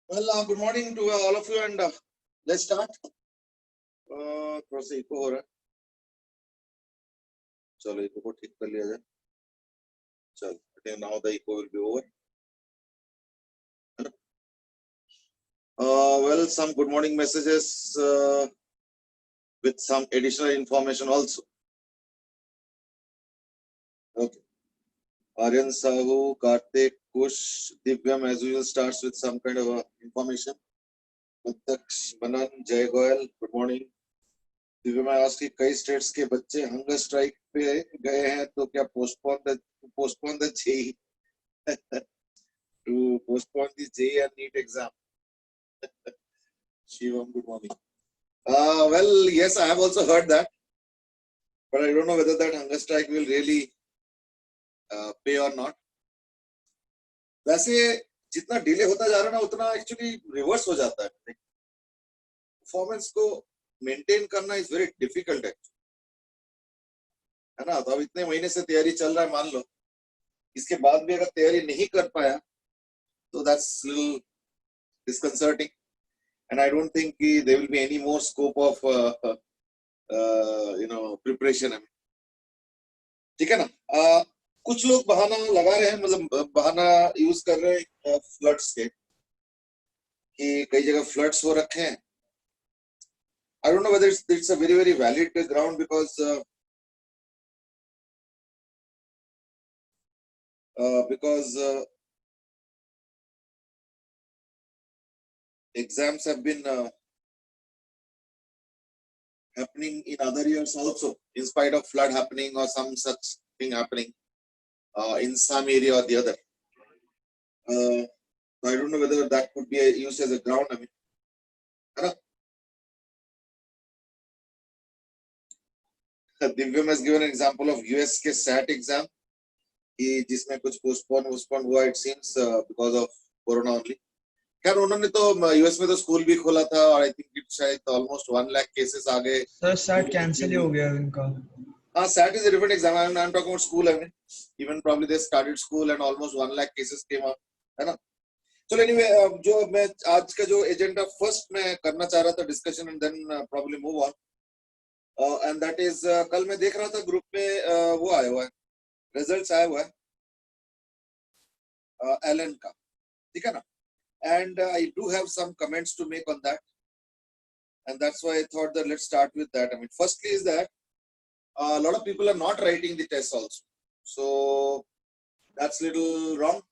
Well, good morning to all of you, and let's start. थोड़ा सा eco हो रहा है, चलो इको को ठीक कर लिया जाए. चलो, I think now the echo will be over. Well, some good morning messages with some additional information also. Okay. Aryan Sahu, Karthik, Kush, Divyam as usual starts with some kind of information. Pratyaksh, Manan, Jay Goyal, good morning. Divya में आज की कई states के बच्चे hunger strike पे गए हैं, तो क्या postpone the JEE to postpone the JEE and NEET exam. Shivam, good morning. Well, yes, I have also heard that, but I don't know whether that hunger strike will really pay or not. वैसे जितना delay होता जा रहा है ना, उतना actually reverse हो जाता है. परफॉर्मेंस को मेंटेन करना इज वेरी डिफिकल्ट है ना. तो अब इतने महीने से तैयारी चल रहा है, मान लो इसके बाद भी अगर तैयारी नहीं कर पाया तो that's little disconcerting, and I don't think there will be any more scope of preparation. ठीक है ना. कुछ लोग बहाना लगा रहे हैं, मतलब बहाना यूज कर रहे हैं फ्लड्स के, कि कई जगह फ्लड्स हो रखे हैं. I don't know whether it's a very valid ground, because exams have been happening in other years also, in spite of flood happening or some such thing happening in some area or the other. I don't know whether that could be used as a ground. I mean, Divyam has given an example of US के SAT exam, जिसमें कुछ postpone हुआ, it seems because of corona only. खैर उन्होंने तो US में तो school भी खोला था, और आई थिंक इट शायद ऑलमोस्ट 1 लाख केसेस आ गए. सर सैट कैंसिल ही हो गया इनका. हाँ, SAT is a different exam. I'm talking about school. I mean, even probably they started school and almost 1 lakh cases came up, है ना. चलो anyway, जो मैं आज का जो एजेंडा फर्स्ट मैं करना चाह रहा था discussion, and then probably move on, and that is कल मैं देख रहा था ग्रुप में वो आया हुआ है, रिजल्ट्स आया हुआ है एलन का, ठीक है ना. And I do have some comments to make on that, and that's why I thought that let's start with that. I mean, firstly is that a lot of people are not writing the test also, so that's little wrong.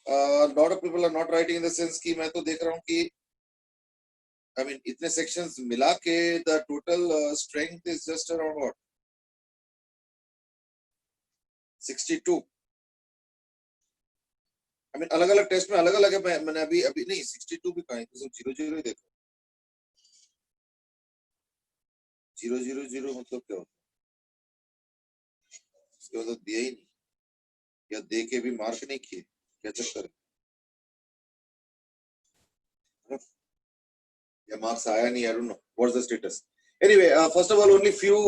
A lot of people are not writing in the sense कि मैं तो देख रहा हूँ कि I mean इतने sections मिला के the total strength is just around what 62. I mean अलग अलग टेस्ट में अलग अलग है. मैंने अभी नहीं 62 भी कहा है, तो 0 ही देखो. 0 मतलब क्या होता है? इसके मतलब दिया ही नहीं, या दे के भी मार्क नहीं किए, क्या चक्कर है, या मार्क्स आया नहीं. I don't know what's the status. Anyway, first of all, only few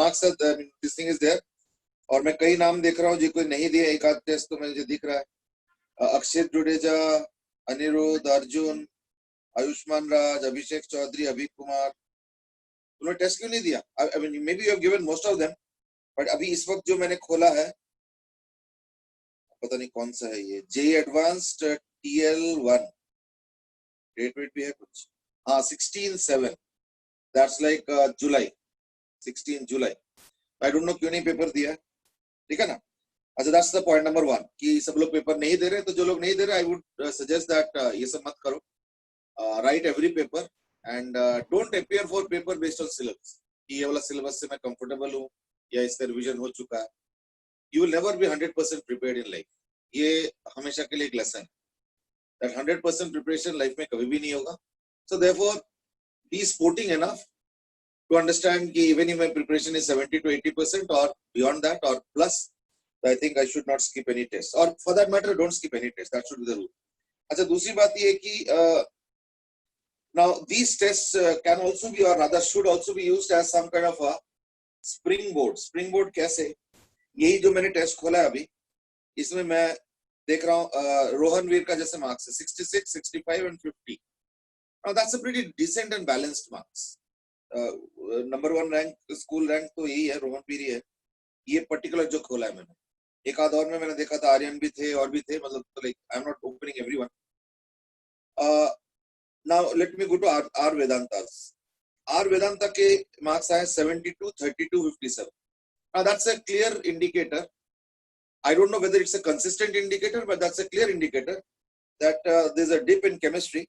marks are, I mean, this thing is there. और मैं कई नाम देख रहा हूँ जो कोई नहीं दिया, एक आध टेस्ट तो मुझे दिख रहा है. अक्षित जुडेजा, अनिरुद्ध, अर्जुन, आयुष्मान राज, अभिषेक चौधरी, अभी कुमार, उन्होंने टेस्ट क्यों नहीं दिया? I mean, maybe you have given most of them, but अभी इस वक्त जो मैंने खोला है, पता नहीं कौन सा है ये, JEE Advanced TL1, date wait भी है कुछ, हाँ 16/7, that's like July, 16 July. I don't know क्यों नहीं पेपर दिया, ठीक है ना. अच्छा, that's the point number 1, कि सब लोग पेपर नहीं दे रहे. तो जो लोग नहीं दे रहे, I would suggest that ये सब मत करो. Write every paper and don't appear for paper based on syllabus. कि ये वाला syllabus से मैं comfortable हूँ या इसका revision हो चुका है. You will never be 100% prepared in life. ये हमेशा के लिए एक lesson है. That 100% preparation life में कभी भी नहीं होगा. So therefore, be sporting enough to understand कि even if my preparation is 70 to 80% or beyond that or plus, I think I should not skip any test, or for that matter don't skip any test. That should be the rule. अच्छा, दूसरी बात ये कि now these tests can also be, or rather should also be used as some kind of a springboard. Springboard कैसे? यही जो मैंने test खोला है अभी, इसमें मैं देख रहा हूँ रोहन वीर का जैसे मार्क्स है 66, 65 and 50. Now that's a pretty decent and balanced marks. Number 1 rank school rank तो यही है, रोहन वीर ही है. ये पर्टिकुलर जो खोला है मैंने, एक आध और में मैंने देखा था आर्यन भी थे और भी थे, मतलब like I am not opening everyone. Now let me go to R Vedanta's. R Vedanta के मार्क्स आए 72, 32, 57. Now that's a clear indicator. I don't know whether it's a consistent indicator, but that's a clear indicator that there's a dip in chemistry.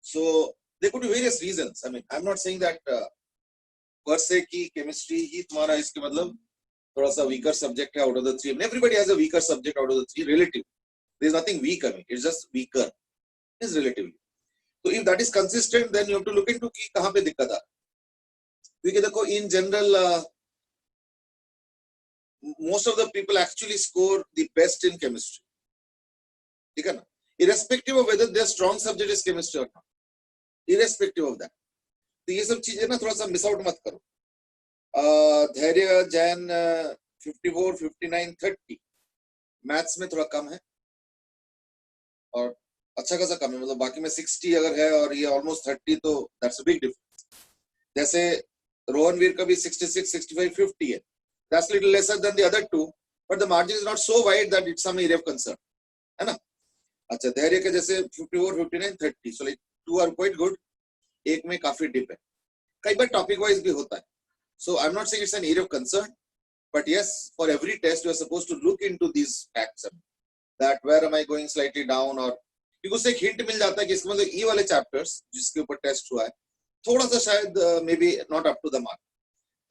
So there could be various reasons. I mean, I'm not saying that per se ki chemistry ही तुम्हारा इसके मतलब थोड़ा सा weaker subject है out of the three. I mean, everybody has a weaker subject out of the three, relative. There's nothing weak. I mean, it's just weaker. It's relatively. So if that is consistent, then you have to look into कि कहाँ पे दिक्कत आ. क्योंकि देखो in general most of the people actually score the best in chemistry. ठीक है ना? Irrespective of whether their strong subject is chemistry or not. Irrespective of that. तो ये सब चीजें ना थोड़ा सा मिस आउट मत करो. धैर्य जैन 54, 59, 30 मैथ्स में थोड़ा कम है और अच्छा खासा कम है, मतलब बाकी में 60 अगर है और ये ऑलमोस्ट 30, तो दैट्स अ बिग डिफरेंस. जैसे रोहनवीर का भी 66, 65, 50 है. That's little lesser than the other two, but the margin is not so wide that it's some area of concern, है ना? अच्छा, धैर्य के जैसे 54, 59, 30, so like two are quite good. एक में काफी डिप है. कई बार टॉपिक वाइज भी होता है. So I'm not saying it's an area of concern, but yes, for every test you are supposed to look into these facts. That where am I going slightly down, और क्योंकि उससे एक hint मिल जाता है कि इसके मतलब ये वाले चैप्टर्स जिसके ऊपर टेस्ट हुआ है थोड़ा सा शायद maybe not up to the mark.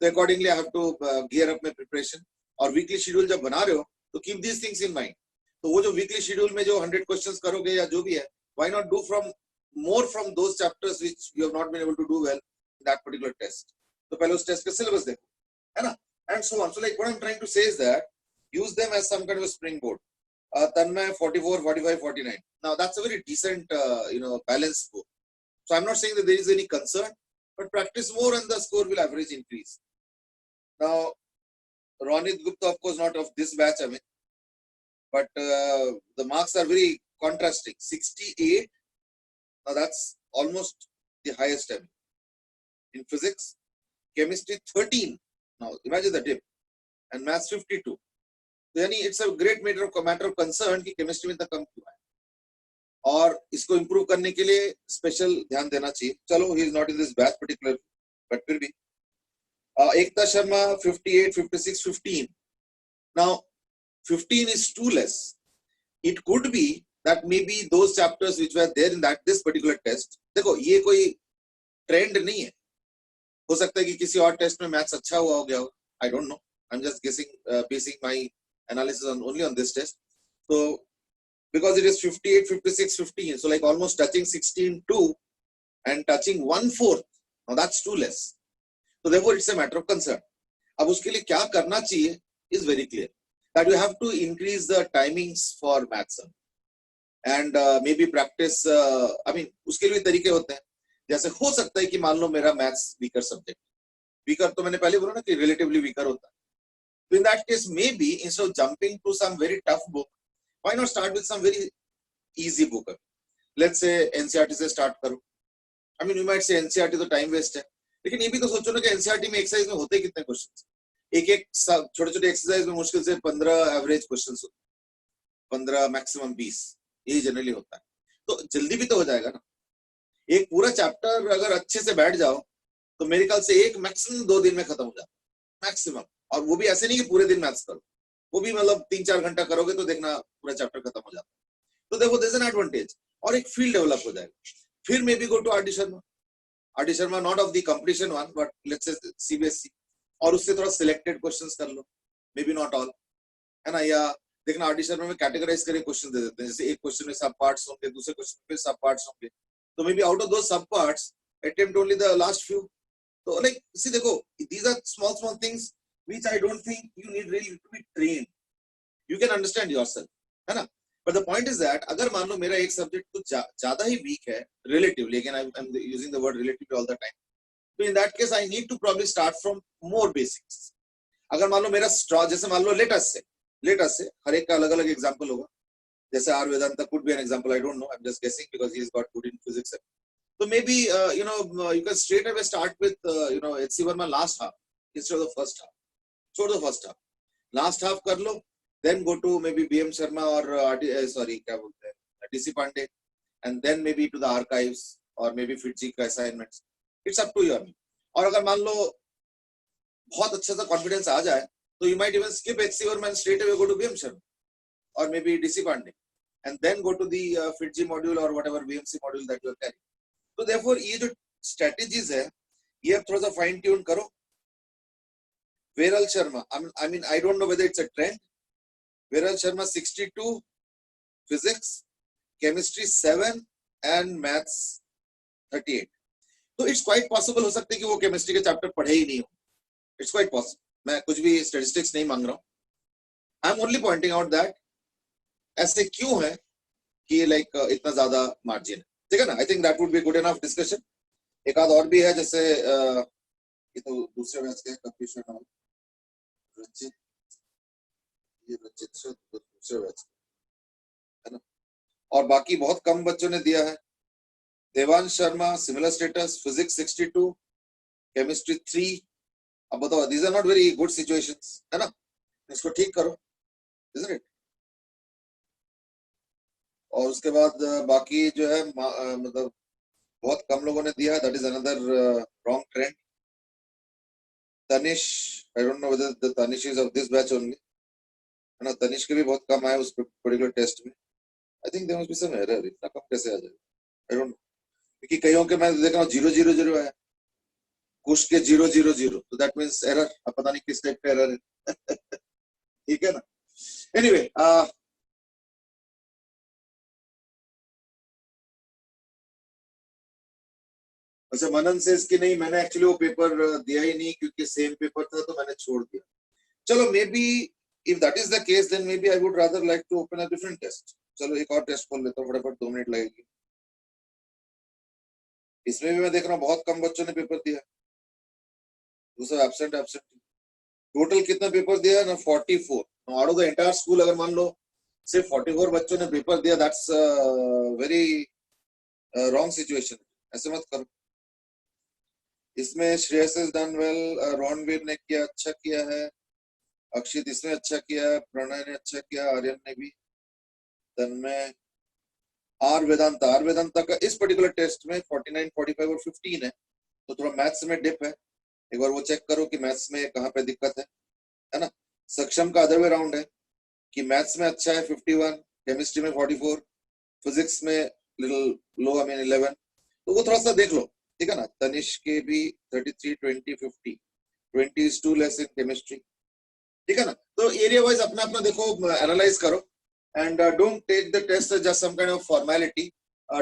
तो accordingly I have to gear up my preparation. और वीकली शेड्यूल जब बना रहे हो तो keep these things in mind. तो वो जो वीकली शेड्यूल में जो 100 क्वेश्चंस करोगे या जो भी है, why not do from more from those chapters which you have not been able to do well in that particular test. तो पहले उस टेस्ट का सिलेबस देखो, है ना, and so on. So like what I am trying to say is that use them as some kind of springboard. Tanmay 44, 45, 49. Now that's a very decent balanced score. So I'm not saying that there is any concern, but practice more and the score will average increase. Now Ronit Gupta, of course, not of this batch, I mean, but the marks are very contrasting. 68, now that's almost the highest I mean. In physics. Chemistry 13, now imagine the dip, and maths 52. तो यानी it's a great matter of concern कि chemistry में इतना कम क्यों है, और इसको improve करने के लिए स्पेशल ध्यान देना चाहिए. चलो, he is not in this batch particular, but फिर भी Ekta Sharma 58, 56, 15. Now 15 is too less. It could be that maybe those chapters which were there in this particular test, देखो ये कोई ट्रेंड नहीं है, हो सकता है कि किसी और टेस्ट में मैथ्स अच्छा हुआ हो गया हो. I don't know, I am just guessing, basin my analysis only on this test. So because it is 58, 56, 15, so like almost touching 16.2 and touching 1/4, now that's too less. So therefore it's a matter of concern. अब उसके लिए क्या करना चाहिए is very clear, that you have to increase the timings for maths and maybe practice. I mean उसके लिए तरीके होते हैं. जैसे हो सकता है कि मान लो मेरा मैथ्स वीकर सब्जेक्ट, वीकर तो मैंने पहले बोला ना कि रिलेटिवली वीकर होता है. So in that case, maybe instead of jumping to some very tough book, why not start with some very easy book? Let's say NCERT से start करो. I mean, you might say NCERT तो time waste है, लेकिन ये भी तो सोचो ना कि NCERT में एक्सरसाइज में होते कितने क्वेश्चंस. एक छोटे छोटे एक्सरसाइज में मुश्किल से 15 एवरेज क्वेश्चंस होते, 15 मैक्सिमम 20, ये जनरली होता है. तो जल्दी भी तो हो जाएगा ना. एक पूरा चैप्टर अगर अच्छे से बैठ जाओ तो मेरे ख्याल से एक मैक्सिमम 2 दिन में खत्म हो जाता है, मैक्सिमम. और वो भी ऐसे नहीं कि पूरे दिन मैथ्स करो, वो भी मतलब 3-4 घंटा करोगे तो देखना पूरा चैप्टर खत्म हो जाता है. तो देखो देयर इज एन एडवांटेज, और एक फील्ड डेवलप हो जाएगा. फिर maybe go to R D Sharma, not of the competition one, but let's say CBSE, और उससे थोड़ा सिलेक्टेड क्वेश्चंस कर लो, मे बी नॉट ऑल, है ना. या देखना आर डी शर्मा में कैटेगराइज करके क्वेश्चन दे देते हैं, जैसे एक क्वेश्चन में सब पार्ट्स होंगे, दूसरे क्वेश्चन में सब पार्ट्स होंगे, तो maybe out of those sub parts attempt only the last few. तो लाइक सी देखो, these are small things which I don't think you need really to be trained. You can understand yourself, है ना. But the point is that अगर मान लो मेरा एक subject कुछ ज्यादा ही वीक है relatively, again I'm using the word relatively all the time, so in that case I need to probably start from more basics. अगर मान लो मेरा जैसे मान लो लेट अस से हर एक का अलग अलग एग्जांपल होगा. जैसे R Vedanta could be an example. I don't know. I'm just guessing because he's got good in physics. So maybe you can straight away start with HC Verma last half instead of the first half. So the first half, last half कर लो, then go to maybe BM Sharma or क्या बोलते हैं DC Pandey, and then maybe to the archives or maybe FITZE का assignments. It's up to you. और अगर मान लो बहुत अच्छा सा confidence आ जाए, तो you might even skip HC Verma and straight away go to BM Sharma or maybe DC Pandey, and then go to the FITZE module or whatever BMC module that you are carrying. So therefore ये जो strategies है, ये अब थोड़ा सा fine tune करो. Viral Sharma, I mean, I don't know whether it's a trend. Viral Sharma 62, physics, chemistry 7 and maths 38. So it's quite possible हो सकता है कि वो chemistry के chapter पढ़े ही नहीं हो. It's quite possible. मैं कुछ भी statistics नहीं मांग रहा हूँ. I'm only pointing out that ऐसे क्यों है कि like इतना ज़्यादा margin है. ठीक है ना? I think that would be good enough discussion. एक आध और भी है जैसे ये तो दूसरे बैच के कंफ्यूजन है. रचित ये रचित से दूसरे बैच है ना. और बाकी बहुत कम बच्चों ने दिया है. Devansh Sharma similar status, physics 62, chemistry 3. अब बताओ, these are not very good situations, है ना. इसको ठीक करो, isn't it? और उसके बाद बाकी जो है मतलब बहुत कम लोगों ने दिया है. That is another wrong trend. Tanish, I don't know whether the Tanish is of this batch only. है ना. तनिष के भी बहुत कम आए उस पर्टिकुलर टेस्ट में. I think there must be some error. इतना कम कैसे आ जाए? I don't know. क्योंकि कईयों के मैं देख रहा हूँ 000 आया, कुछ के 000, तो that means error. अब पता नहीं किस टाइप का error है. ठीक है ना. Anyway, अच्छा मनन से इसकी नहीं, मैंने एक्चुअली वो पेपर दिया ही नहीं क्योंकि सेम पेपर था तो मैंने छोड़ दिया. चलो may be if that is the case then maybe I would rather like to open a different test. चलो एक और टेस्ट खोल लेता हूँ, फटाफट 2 मिनट लगेगी. इसमें भी मैं देख रहा हूँ बहुत कम बच्चों ने पेपर दिया. वो सब एब्सेंट. टोटल कितना पेपर दिया ना? 44. Out of the entire school अगर मान लो सिर्फ 44 बच्चों ने पेपर दिया, दैट्स वेरी रॉन्ग सिचुएशन. ऐसे मत करो. इसमें Shreyas is done well, Ranveer ने किया, अच्छा किया है. अक्षित इसमें अच्छा किया है, प्रणय ने अच्छा किया, आर्यन ने भी. तन्मय, आर वेदांता का इस पर्टिकुलर टेस्ट में 49, 45 और 15 है, तो थोड़ा मैथ्स में डिप है. एक बार वो चेक करो कि मैथ्स में कहाँ पे दिक्कत है ना. सक्षम का अदर वे राउंड है कि मैथ्स में अच्छा है 51, केमिस्ट्री में 44, फिजिक्स में लिटिल लो, आई मीन 11. तो वो थोड़ा सा देख लो. ठीक है ना. तनिष के भी 33, 20, 50. 20 is too less in chemistry. ठीक है ना. तो एरिया वाइज अपना अपना देखो, एनालाइज करो. And don't take the test as just some kind of formality.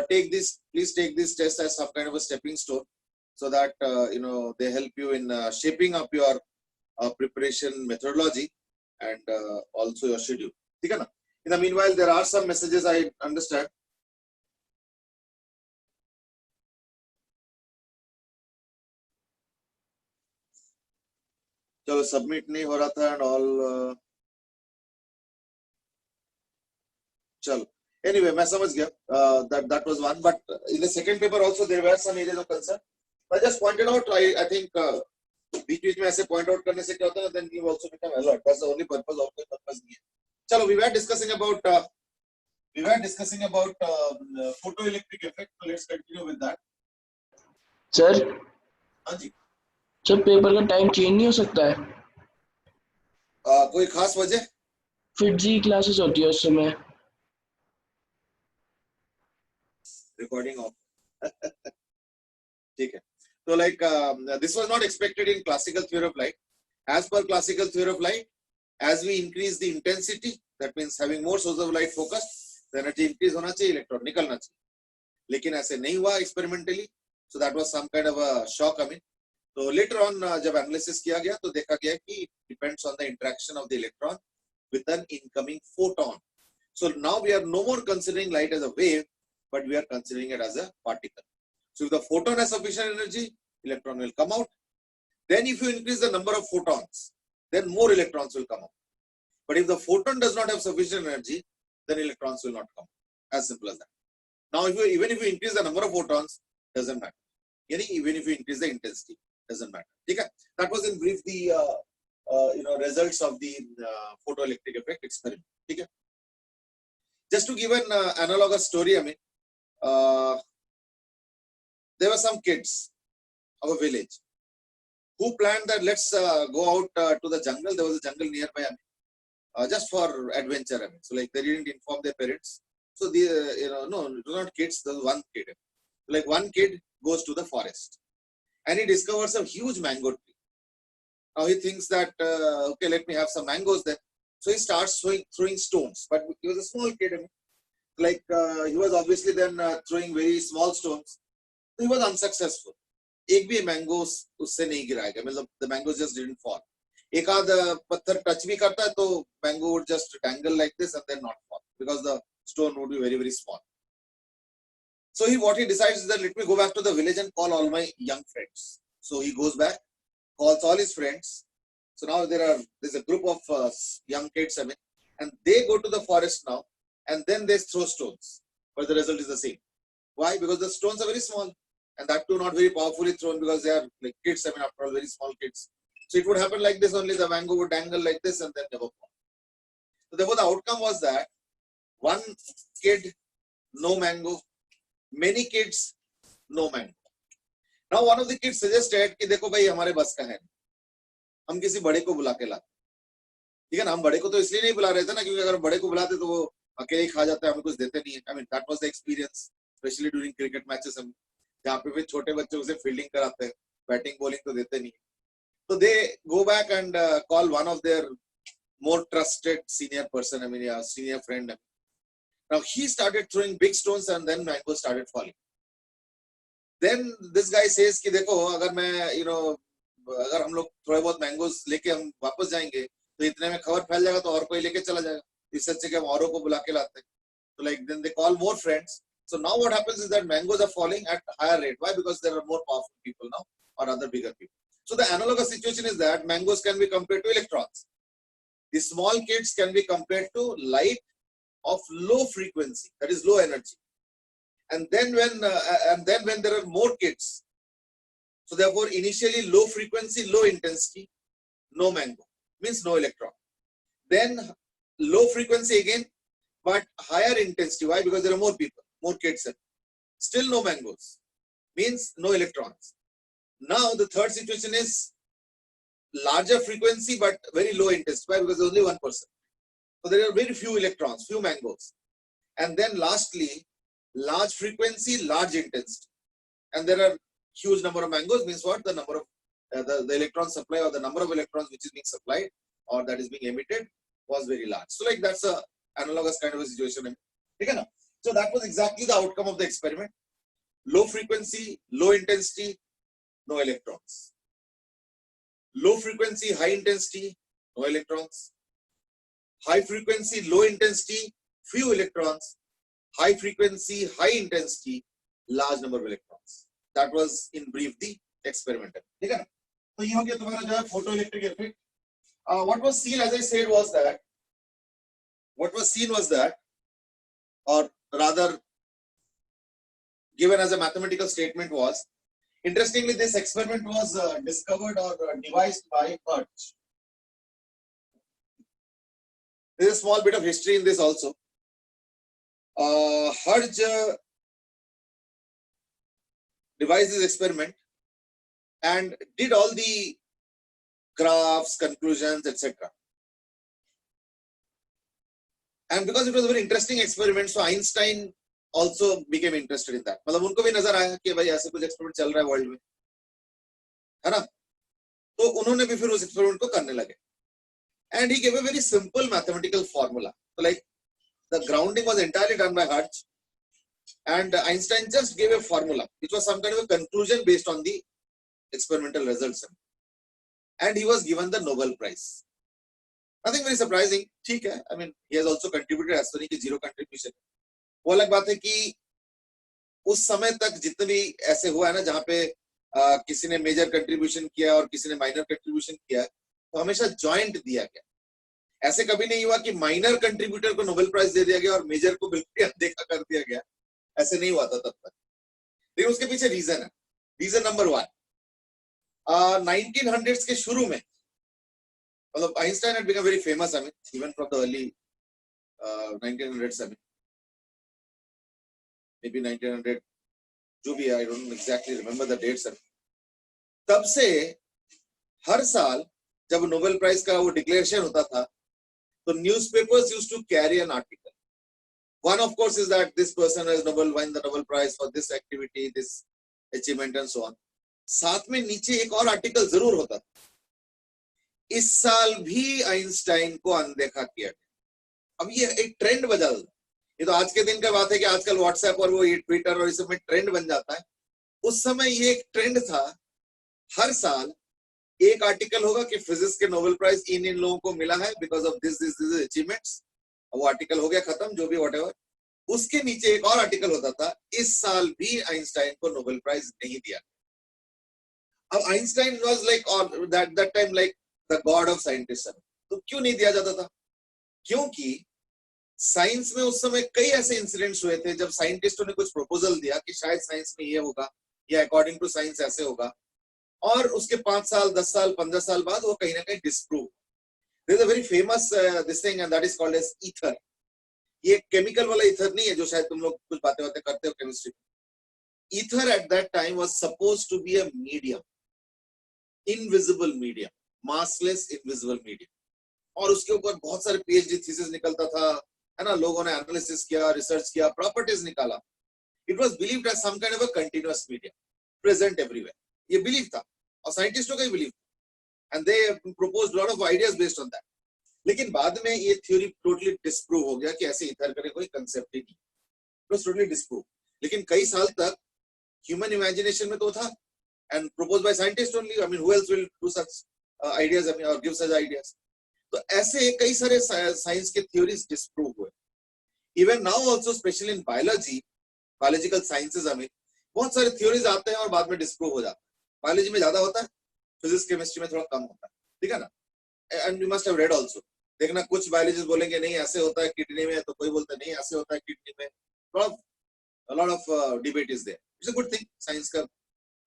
Please take this test as some kind of a stepping stone, so that they help you in shaping up your preparation methodology and also your schedule. ठीक है ना. In the meanwhile, there are some messages I understand. चलो submit नहीं हो रहा था and all. चलो anyway मैं समझ गया. that was one, but in the second paper also there were some areas of concern. I just pointed out. I think बीच में ऐसे point out करने से क्या होता है, then you also become alert. That's the only purpose. और कोई purpose नहीं है. चलो we were discussing about photoelectric effect. So let's continue with that. Sir, हाँ जी. सर पेपर का टाइम चेंज नहीं हो सकता है? कोई खास वजह? फिटजी क्लासेस होती है उस समय. Recording off. ठीक है. So like this was not expected in classical theory of light. As per classical theory of light, as we increase the intensity, that means having more source of light focus, the energy increase होना चाहिए, electron निकलना चाहिए. लेकिन ऐसे नहीं हुआ experimentally. So that was some kind of a shock. I mean, so later on जब analysis किया गया तो देखा गया कि depends on the interaction of the electron with an incoming photon. So now we are no more considering light as a wave, but we are considering it as a particle. So if the photon has sufficient energy, electron will come out. Then if you increase the number of photons, then more electrons will come out. But if the photon does not have sufficient energy, then electrons will not come. As simple as that. Now, even if you increase the number of photons, doesn't matter. Even if you increase the intensity, doesn't matter. Okay? That was in brief the results of the photoelectric effect experiment. Okay? Just to give an analogous story, I mean, there were some kids of a village who planned that let's go out to the jungle. There was a jungle nearby, just for adventure. I mean, so like they didn't inform their parents. So the no, it was not kids. There was one kid. Like one kid goes to the forest, and he discovers a huge mango tree. Now he thinks that okay, let me have some mangoes then. So he starts throwing stones. But he was a small kid. I mean, like he was obviously then throwing very small stones. He was unsuccessful. एक भी mangoes उससे नहीं गिराएगा, मतलब the mangoes just didn't fall. एक आध पत्थर touch भी करता है तो mango would just dangle like this and then not fall because the stone would be very, very small. So what he decides is that let me go back to the village and call all my young friends. So he goes back, calls all his friends. So now there's a group of young kids, I mean, and they go to the forest now and then they throw stones, but the result is the same. Why? Because the stones are very small. And that too not very powerfully thrown because they are like kids, I mean, after all, very small kids. So it would happen like this only, the mango would dangle like this and then never fall. So therefore the outcome was that one kid, no mango, many kids, no mango. Now one of the kids suggested कि देखो भाई हमारे बस का है, हम किसी बड़े को बुला के लाते, ठीक है ना, हम बड़े को तो इसलिए नहीं बुला रहे थे ना क्योंकि अगर बड़े को बुलाते तो वो अकेले ही खा जाता है, हमें कुछ देते नहीं है. I mean that was the experience, especially during cricket matches. जहाँ पे भी छोटे बच्चों से फील्डिंग कराते हैं, बैटिंग बॉलिंग तो देते नहीं. तो they go back and call one of their more trusted senior person, I mean, yeah, senior friend. Now he started throwing big stones and then mangoes started falling. Then this guy says कि देखो अगर मैं अगर हम लोग थोड़े बहुत mangoes लेके हम वापस जाएंगे तो इतने में खबर फैल जाएगा तो और कोई लेके चला जाएगा, इससे अच्छे कि हम औरों को बुला के लाते हैं. So like then they call more friends. So now what happens is that mangoes are falling at higher rate. Why? Because there are more powerful people now or other bigger people. So the analogous situation is that mangoes can be compared to electrons. The small kids can be compared to light of low frequency, that is low energy. And then when there are more kids, so therefore initially low frequency, low intensity, no mango, means no electron. Then low frequency again, but higher intensity. Why? Because there are more people. More kids, still no mangoes, means no electrons. Now the third situation is larger frequency but very low intensity. Why? Because there's only one person. So there are very few electrons, few mangoes. And then lastly, large frequency, large intensity. And there are huge number of mangoes, means what? The number of the electron supply or the number of electrons which is being supplied or that is being emitted was very large. So like that's a analogous kind of a situation. Okay, no? So that was exactly the outcome of the experiment. Low frequency, low intensity, no electrons. Low frequency, high intensity, no electrons. High frequency, low intensity, few electrons. High frequency, high intensity, large number of electrons. That was in brief the experiment. Okay? So ये हो गया तुम्हारा जो है photoelectric effect. What was seen, as I said, was that, or rather given as a mathematical statement was, interestingly, this experiment was discovered or devised by Hertz. There is a small bit of history in this also. Hertz devised this experiment and did all the graphs, conclusions, etc. And because it was a very interesting experiment, so Einstein also became interested in that. मतलब उनको भी नजर आया कि भाई ऐसे कुछ experiment चल रहा है वर्ल्ड में, है ना? तो उन्होंने भी फिर उस एक्सपेरिमेंट को करने लगे. And he gave a very simple mathematical formula. So like the grounding was entirely done by Hertz, and Einstein just gave a formula which was some kind of a conclusion based on the experimental results. And he was given the Nobel Prize. Nothing very surprising. ठीक है. I mean, he has also contributed, as नहीं कि zero contribution. वो अलग बात है कि उस समय तक जितने भी ऐसे हुआ है ना जहाँ पे किसी ने मेजर कंट्रीब्यूशन किया और किसी ने माइनर कंट्रीब्यूशन किया, तो हमेशा जॉइंट दिया गया. ऐसे कभी नहीं हुआ कि माइनर कंट्रीब्यूटर को नोबेल प्राइज दे दिया गया और मेजर को बिल्कुल ही अनदेखा कर दिया गया, ऐसे नहीं हुआ था तब तक। लेकिन उसके पीछे रीजन है। रीजन नंबर 1, 1900s के शुरू में, मतलब Einstein had become very famous, I mean, even from the early 1900s, I mean, maybe 1900, जो भी है, I don't exactly remember the dates. तब से हर साल जब नोबेल प्राइज का वो डिक्लेरेशन होता था, तो newspapers used to carry an article. One, of course, is that this person has won the Nobel Prize for this activity, this achievement, and so on. साथ में नीचे एक और आर्टिकल जरूर होता था. इस साल भी आइंस्टाइन को अनदेखा किया गया. अब ये एक ट्रेंड बदल, ये तो आज के दिन का बात है कि आजकल व्हाट्सएप और वो ये ट्विटर और इस सब में ट्रेंड बन जाता है. उस समय ये एक ट्रेंड था, हर साल एक आर्टिकल होगा कि फिजिक्स के नोबेल प्राइज इन लोगों को मिला है बिकॉज ऑफ दिस अचीवमेंट्स. वो आर्टिकल हो गया खत्म, जो भी व्हाटएवर. उसके नीचे एक और आर्टिकल होता था, इस साल भी आइंस्टाइन को नोबेल प्राइज नहीं दिया. अब आइंस्टाइन वाज लाइक और that time like the God of scientist. तो क्यों नहीं दिया जाता था? क्योंकि साइंस में उस समय कई ऐसे इंसिडेंट्स हुए थे जब साइंटिस्टों ने कुछ प्रपोजल दिया कि शायद साइंस में ये होगा या अकॉर्डिंग टू साइंस ऐसे होगा, और उसके 5 साल 10 साल 15 साल बाद वो कहीं ना कहीं disprove. There is a very famous this thing and that is called as ether. ये केमिकल वाला ईथर नहीं है जो शायद तुम लोग कुछ बातें करते हो chemistry. Ether at that time was supposed to be a medium, invisible medium, massless invisible medium. और उसके ऊपर बहुत सारे पीएचडी थीसिस निकलता था, है ना. लोगों ने एनालिसिस किया, रिसर्च किया, प्रॉपर्टीज निकाला. It was believed as some kind of a continuous medium present everywhere. ये बिलीव था और साइंटिस्टों का ही बिलीव था, and they proposed lot of ideas based on that. लेकिन बाद में ये थ्योरी टोटली डिस्प्रूव हो गया कि ऐसे इथर का कोई कंसेप्ट ही नहीं. It was totally disprove. लेकिन कई साल तक ह्यूमन इमेजिनेशन में तो था, and proposed by scientist only. I mean who else will do such ideas, I mean, और गिव सच आइडियाज. तो ऐसे कई सारे साइंस के थ्योरीज डिस्प्रूव हुए. Even now also, specially in biology, biological sciences, I mean, बहुत सारे थ्योरीज आते हैं और बाद में डिस्प्रूव हो जाते हैं. बायोलॉजी में ज्यादा होता है, फिजिक्स केमिस्ट्री में थोड़ा कम होता है. ठीक है ना. And you must have read also. देखना, कुछ बायोलॉजिस्ट बोलेंगे नहीं ऐसे होता है किडनी में, तो कोई बोलता नहीं ऐसे होता है किडनी में. Lot of debate is there. It's a good thing. Science का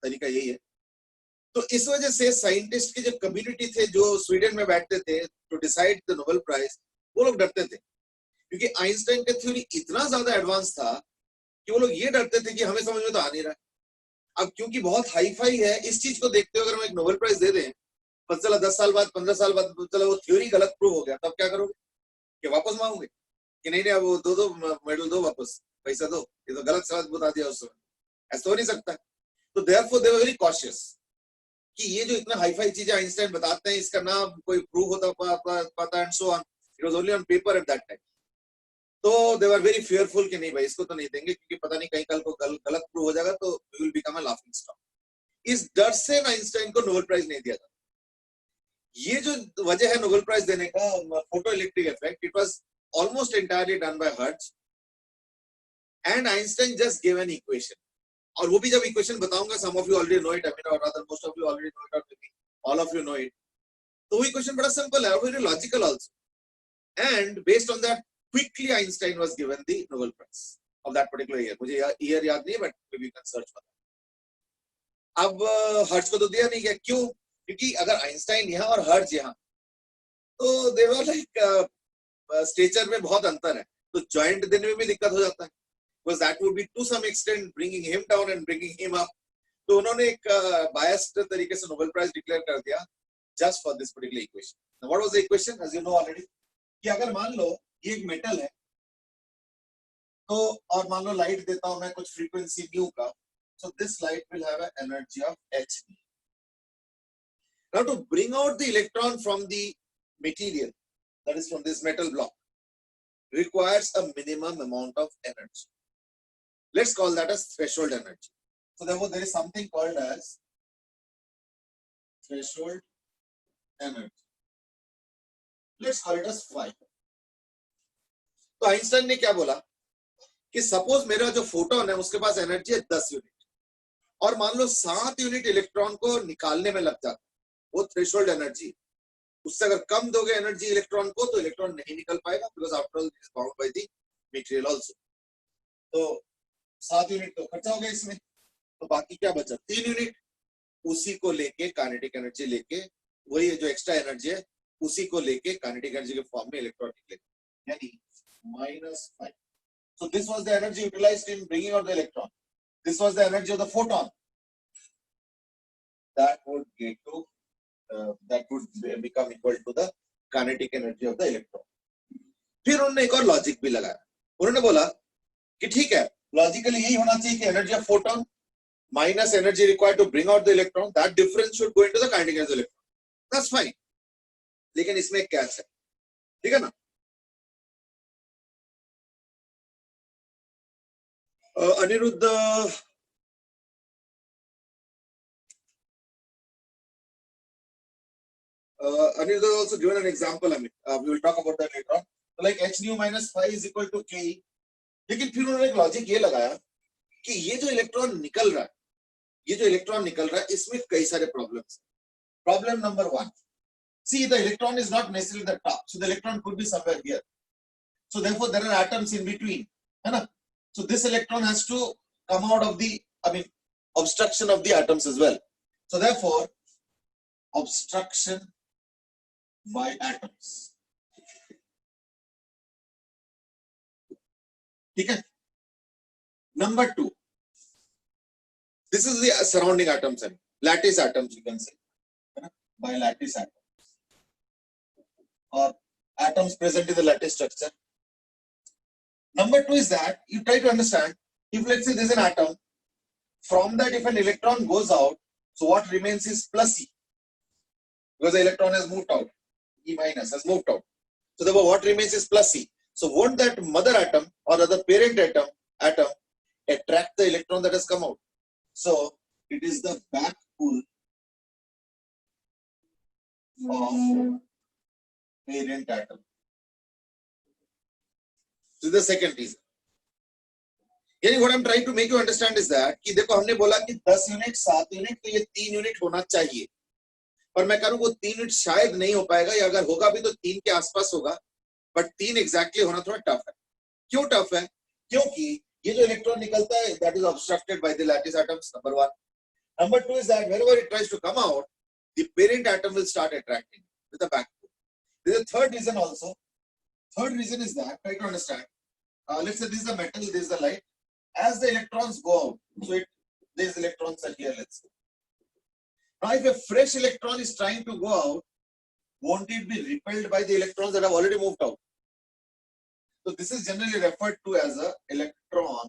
तरीका यही है. तो इस वजह से साइंटिस्ट की जो कम्युनिटी थे, जो स्वीडन में बैठते थे to decide the Nobel prize, वो लोग डरते थे, क्योंकि आइंस्टाइन का थ्योरी इतना ज्यादा एडवांस था कि वो लोग ये डरते थे कि हमें समझ में तो आ नहीं रहा. अब क्योंकि बहुत हाई फाई है, इस चीज को देखते हुए अगर हम एक नोबेल प्राइज दे दें, पता चला 10 साल बाद 15 साल बाद चला वो थ्योरी गलत प्रूव हो गया, तब क्या करोगे? कि वापस मांगोगे कि नहीं वो दो मेडल दो, वापस पैसा दो, ये तो गलत सवाल बता दिया उस समय. ऐसा हो नहीं सकता. तो therefore they were very cautious कि ये जो इतना हाई फाई चीजें आइंस्टाइन बताते हैं, इसका ना कोई प्रूव होता पता and so on. It was only on paper eight that time. तो दे वर वेरी फियरफुल कि नहीं भाई, इसको तो नहीं देंगे, क्योंकि पता नहीं कहीं कल को गलत प्रूव हो जाएगा तो we will become a laughing stock. इस डर से आइंस्टाइन को नोबेल प्राइज नहीं दिया था. ये जो वजह है नोबेल प्राइज देने का, photoelectric effect, it was almost entirely done by Hertz, and Einstein just give an equation. और वो भी जब इक्वेशन बताऊंगा, some of you already know it, I mean, और rather most of you already know it, और maybe all of you know it. तो वो equation बड़ा सिंपल है और very logical also, and based on that quickly Einstein was given the Nobel prize of that particular year. मुझे year याद नहीं है, but maybe you can search for that. अब हर्ट्ज को तो दिया नहीं गया. क्यों? क्योंकि अगर आइंस्टाइन यहाँ और हर्ट्ज यहाँ, तो दे वर लाइक स्टेचर में बहुत अंतर है, तो जॉइंट देने में भी दिक्कत हो जाता है, because that would be to some extent bringing him down and bringing him up. तो उन्होंने एक biased तरीके से नोबेल प्राइज डिक्लेयर कर दिया just for this particular equation. Now what was the equation? As you know already, कि अगर मान लो ये एक मेटल है, तो और मान लो लाइट देता हूं मैं कुछ फ्रीक्वेंसी न्यू का, so this light will have an energy of h. Now to bring out the electron from the material, that is from this metal block, requires a minimum amount of energy. Let's call that as threshold energy. So therefore there is something called as threshold energy. Let's call it as phi. तो Einstein ने क्या बोला कि suppose मेरा जो photon है उसके पास energy है 10 यूनिट, और मान लो 7 यूनिट इलेक्ट्रॉन को निकालने में लग जाता है, वो थ्रेशोल्ड एनर्जी. उससे अगर कम दोगे एनर्जी इलेक्ट्रॉन को तो इलेक्ट्रॉन नहीं निकल पाएगा, because after all it is bound by the material also. तो 7 यूनिट तो खर्चा हो गया इसमें, तो बाकी क्या बचा 3 यूनिट, उसी को लेके काइनेटिक एनर्जी लेके, वही जो एक्स्ट्रा एनर्जी है उसी को लेके काइनेटिक एनर्जी के फॉर्म में इलेक्ट्रॉन निकलेगा, यानी -5। So this was the energy utilized in bringing out the electron. This was the energy of the photon. That would get to that would become equal to the kinetic energy of the electron. फिर उन्होंने एक और logic भी लगाया, उन्होंने बोला कि ठीक है, लॉजिकली यही होना चाहिए कि energy of photon minus energy required to bring out the electron, that difference should go into the kinetic energy of electron, that's fine. लेकिन इसमें एक कैच है, ठीक है ना। Anirudh, Aniruddha also given an example. I mean, we will talk about that later on. So like h nu minus phi is equal to k. लेकिन फिर उन्होंने एक लॉजिक ये लगाया कि ये जो इलेक्ट्रॉन निकल रहा है, इसमें कई सारे problems. Problem number 1, see the electron is not necessarily the top, so the electron could be somewhere here. So therefore there are atoms in between, है ना? So this electron has to come out of the, obstruction of the atoms as well. So therefore, obstruction by atoms. ठीक है। Number 2, this is the surrounding atoms and lattice atoms, you can say, by lattice atoms or atoms present in the lattice structure. Number 2 is that you try to understand, if let's say there's an atom, from that if an electron goes out, so what remains is plus E, because the electron has moved out, E minus has moved out. So therefore what remains is plus E. So won't that mother atom or the parent atom attract the electron that has come out? So it is the back pull of parent atom. So the second reason. यानी what I'm trying to make you understand is that कि देखो हमने बोला कि 10 unit 7 unit तो ये 3 unit होना चाहिए, पर मैं कह रहा हूं वो 3 यूनिट शायद नहीं हो पाएगा, या अगर होगा भी तो 3 के आसपास होगा, बट 3 एग्जैक्टली होना थोड़ा टफ है। क्यों टफ है? क्योंकि ये जो इलेक्ट्रॉन निकलता है that is obstructed by the lattice atoms, number 1. Number 2 is that wherever it tries to come out, the parent atom will start attracting with the back pull. There is a third reason also. Third reason is that, try to understand, let's say this is the metal, this is the light. As the electrons go out, so these electrons are here, let's say. Now if a fresh electron is trying to go out, won't it be repelled by the electrons that have already moved out? So this is generally referred to as a electron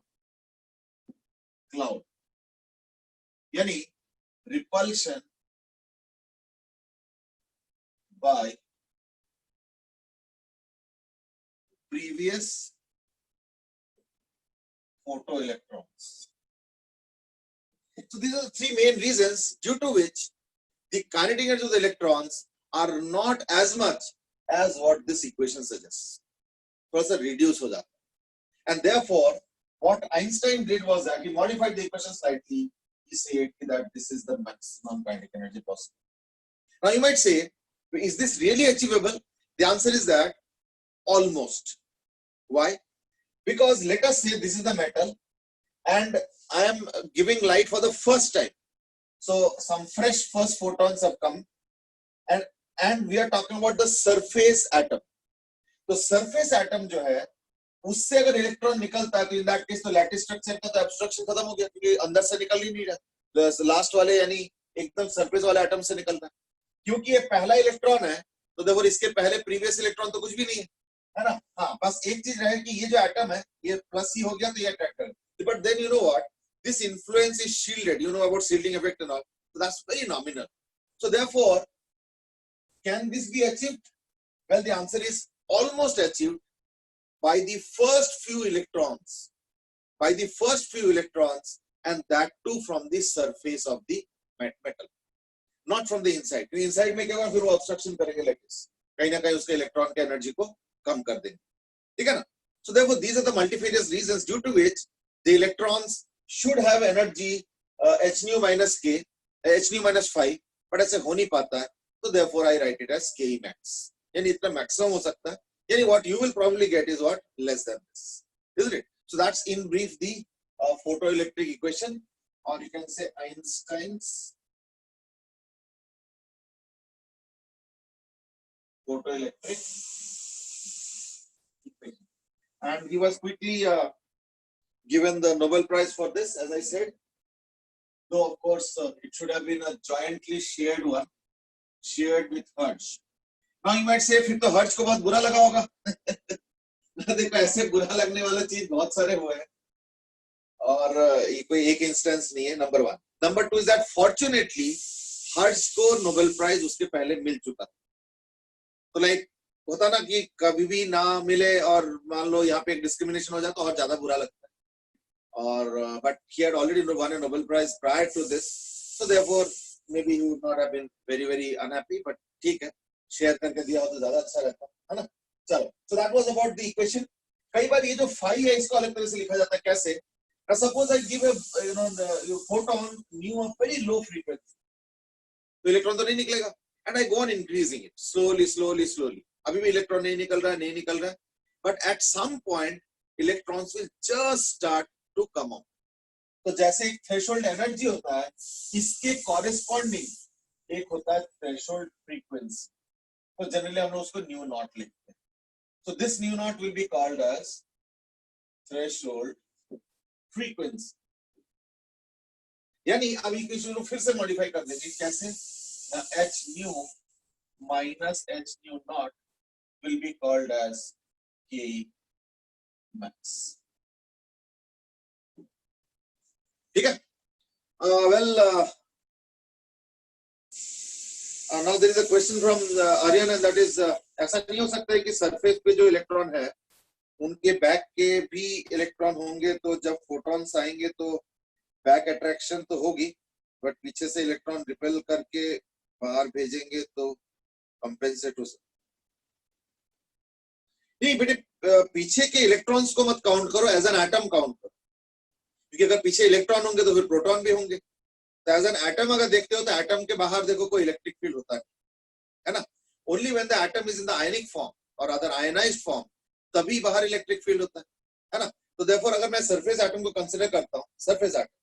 cloud. Yani repulsion by previous photoelectrons. So these are the 3 main reasons due to which the kinetic energy of the electrons are not as much as what this equation suggests. थोड़ा सा reduce हो जाता है. And therefore, what Einstein did was that he modified the equation slightly. He said that this is the maximum kinetic energy possible. Now you might say, is this really achievable? The answer is that almost. Why? Because let us say this is the metal and I am giving light for the first time. So some fresh first photons have come and we are talking about the surface atom. तो surface atom जो है उससे अगर electron निकलता है तो in that case तो lattice structure का तो एब्स्ट्रक्शन खत्म हो गया, क्योंकि अंदर से निकल ही नहीं रहा, लास्ट वाले यानी एकदम सरफेस वाले एटम से निकलता है। क्योंकि ये पहला इलेक्ट्रॉन है तो देखो इसके पहले प्रीवियस इलेक्ट्रॉन तो कुछ भी नहीं है ना। हाँ, बस एक चीज रहे कि ये जो एटम है ये प्लस ही हो गया तो ये अट्रैक्ट करेगा, but then you know what, this influence is shielded, you know about shielding effect and all, so that's very nominal. So therefore can this be achieved? Well the answer is almost achieved by the first few electrons, and that too from the surface of the metal, not from the inside. Inside में क्या होगा, फिर वो obstruction करेंगे lattice, कहीं ना कहीं उसके इलेक्ट्रॉन के एनर्जी को कम कर देंगे, ठीक है ना। So therefore these are the multifarious reasons due to which the electrons should have energy h nu minus k, h nu minus phi, but ऐसे हो नहीं पाता है So therefore I write it as Ke max. यानी इतना maximum हो सकता है. यानी what you will probably get is what less than this, isn't it? So that's in brief the photoelectric equation, or you can say Einstein's photoelectric equation. And he was quickly given the Nobel Prize for this, as I said. Though of course it should have been a jointly shared one, shared with Hertz. Now you might say फिर तो hertz को बहुत बुरा लगा होगा. देखो ऐसे बुरा लगने वाला चीज बहुत सारे हुए हैं और ये कोई एक इंस्टेंस नहीं है. Number 1. Number 2 is that fortunately hertz को नोबेल प्राइज उसके पहले मिल चुका था. तो लाइक होता ना कि कभी भी ना मिले और मान लो यहाँ पे एक डिस्क्रिमिनेशन हो जाए तो और ज्यादा बुरा लगता है. और but he had already won a Nobel Prize prior to this, so therefore maybe he would not have been very unhappy, but ठीक है, शेयर करके दिया हो तो ज्यादा अच्छा रहता है ना. चलो, so that was about the equation. कई बार ये जो phi है इसको अलग तरह से लिखा जाता है. कैसे? Suppose I give a the photon nu of very low frequency, तो इलेक्ट्रॉन तो नहीं निकलेगा, and I go on increasing it slowly. अभी भी इलेक्ट्रॉन नहीं निकल रहा है, but at some point electrons will just start to come out. तो जैसे एक थ्रेशोल्ड एनर्जी होता है, इसके कॉरेस्पॉन्डिंग एक होता है थ्रेशोल्ड फ्रीक्वेंसी. तो जनरली हम लोग उसको न्यू नॉट लिखते हैं. So this nu naught will be called as threshold frequency. यानी अभी इक्वेशन को फिर से मॉडिफाई कर देंगे. कैसे? h nu minus h nu naught will be called as Ke max. ठीक है? Well, now there is a question from Aryan, and that is ऐसा नहीं हो सकता है कि सरफेस पे जो इलेक्ट्रॉन है उनके बैक के भी इलेक्ट्रॉन होंगे, तो जब फोटॉन्स आएंगे तो बैक अट्रैक्शन तो होगी, बट पीछे से इलेक्ट्रॉन रिपेल करके बाहर भेजेंगे तो कंपेंसेट हो सकता. नहीं बेटे, पीछे के इलेक्ट्रॉन्स को मत काउंट करो, एज एन एटम काउंट करो, क्योंकि अगर पीछे इलेक्ट्रॉन होंगे तो फिर प्रोटॉन भी होंगे. तो एज एन एटम अगर देखते हो तो एटम के बाहर देखो कोई इलेक्ट्रिक फील्ड होता है ना. Only when the atom is in the ionic form और अदर आयनाइज्ड फॉर्म, तभी बाहर इलेक्ट्रिक फील्ड होता है ना. तो देयरफॉर अगर मैं सरफेस एटम को कंसीडर करता हूँ, सरफेस एटम,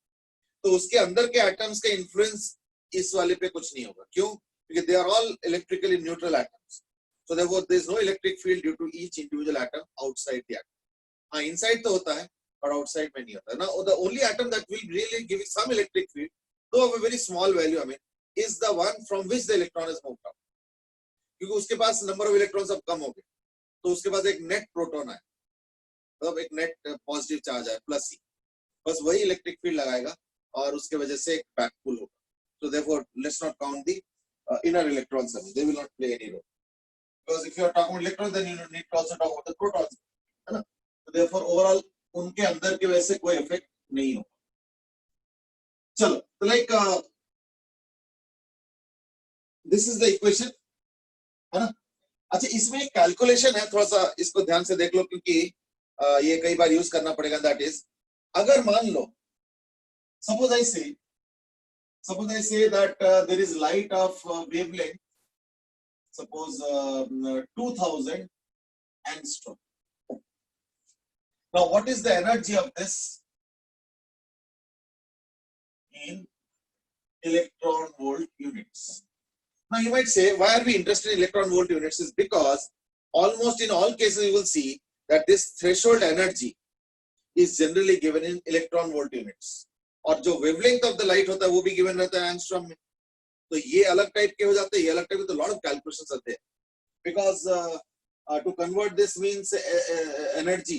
तो उसके अंदर के एटम्स के इन्फ्लुएंस इस वाले पे कुछ नहीं होगा. क्यों? क्योंकि they are all electrically neutral atoms. So therefore there is no electric field due to each individual atom outside the atom. हाँ, inside तो होता है, but outside में नहीं होता है. Now the only atom that will really give some electric field, though of a very small value, I mean, is the one from which the electron is moved out. क्योंकि उसके पास number of electrons अब कम हो गए, तो उसके पास एक net proton है, मतलब एक नेट पॉजिटिव चार्ज है प्लस सी, बस वही इलेक्ट्रिक फील्ड लगाएगा और उसके वजह से एक बैक पुल होगा. So therefore let's not count the inner electrons. They will not play any role. Because if you are talking about electrons, then you need to also talk about the protons, है ना. So therefore overall उनके अंदर के वैसे कोई effect नहीं होगा. चलो, तो like this is the equation, है ना. अच्छा, इसमें एक कैलकुलेशन है, थोड़ा सा इसको ध्यान से देख लो, क्योंकि ये कई बार यूज करना पड़ेगा. दैट इज, अगर मान लो suppose I say that there is light of wavelength, suppose 2000 angstrom. Now what is the energy of this in electron volt units? Now you might say, why are we interested in electron volt units? Is because almost in all cases you will see that this threshold energy is generally given in electron volt units. और जो wavelength of the light होता है वो भी given रहता है angstrom में. तो ये अलग टाइप के हो जाते हैं, ये अलग टाइप के, तो लॉट ऑफ कैलकुलेशंस आते हैं. Because to convert this means energy,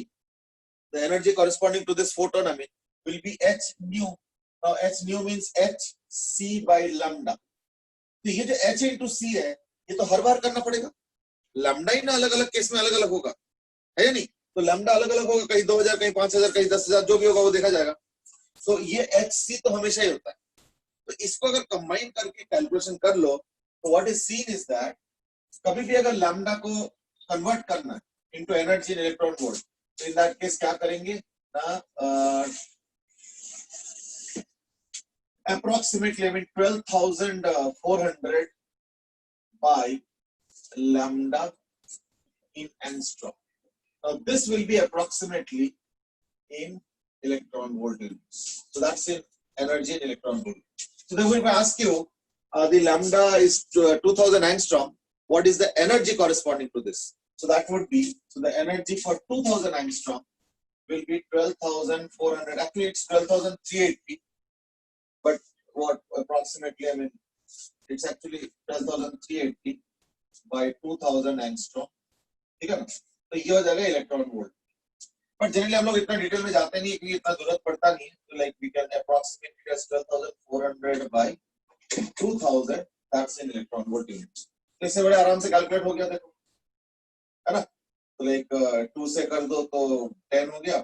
the energy corresponding to this photon, I mean, will be h nu. Now h nu means h c by lambda. तो ये जो h into c है, ये तो हर बार करना पड़ेगा. लैम्डा ही ना अलग अलग केस में अलग अलग होगा, है या नहीं. तो लैम्डा अलग अलग होगा, कहीं 2000, कहीं 5000, कहीं 10,000, जो भी होगा वो देखा जाएगा. तो ये HC तो हमेशा ही होता है. तो इसको अगर कंबाइन करके कैलकुलेशन कर लो, तो what is seen is that कभी भी अगर लैम्डा को कन्वर्ट करना है into energy in electron volt, तो इन दैट केस क्या करेंगे ना, approximately I mean 12,400 by lambda in angstrom. Now this will be approximately in electron volt units. So that's in energy in electron volt. So therefore, if I ask you, the lambda is 2000 angstrom, what is the energy corresponding to this? So that would be, so the energy for 2000 angstrom will be 12,400. Actually, it's 12,380. But what approximately, I mean, it's actually 12,380 by 2000 angstrom. ठीक है ना? तो ये हो जाएगा electron volt. But generally हम लोग इतना डिटेल में जाते नहीं क्योंकि इतना जरूरत पड़ता नहीं है. तो like we can approximate it as 12,400 by 2000. That's in electron volt units. तो इससे बड़े आराम से कैलकुलेट हो गया, देखो, है ना? तो लाइक 2 से कर दो तो 10 हो गया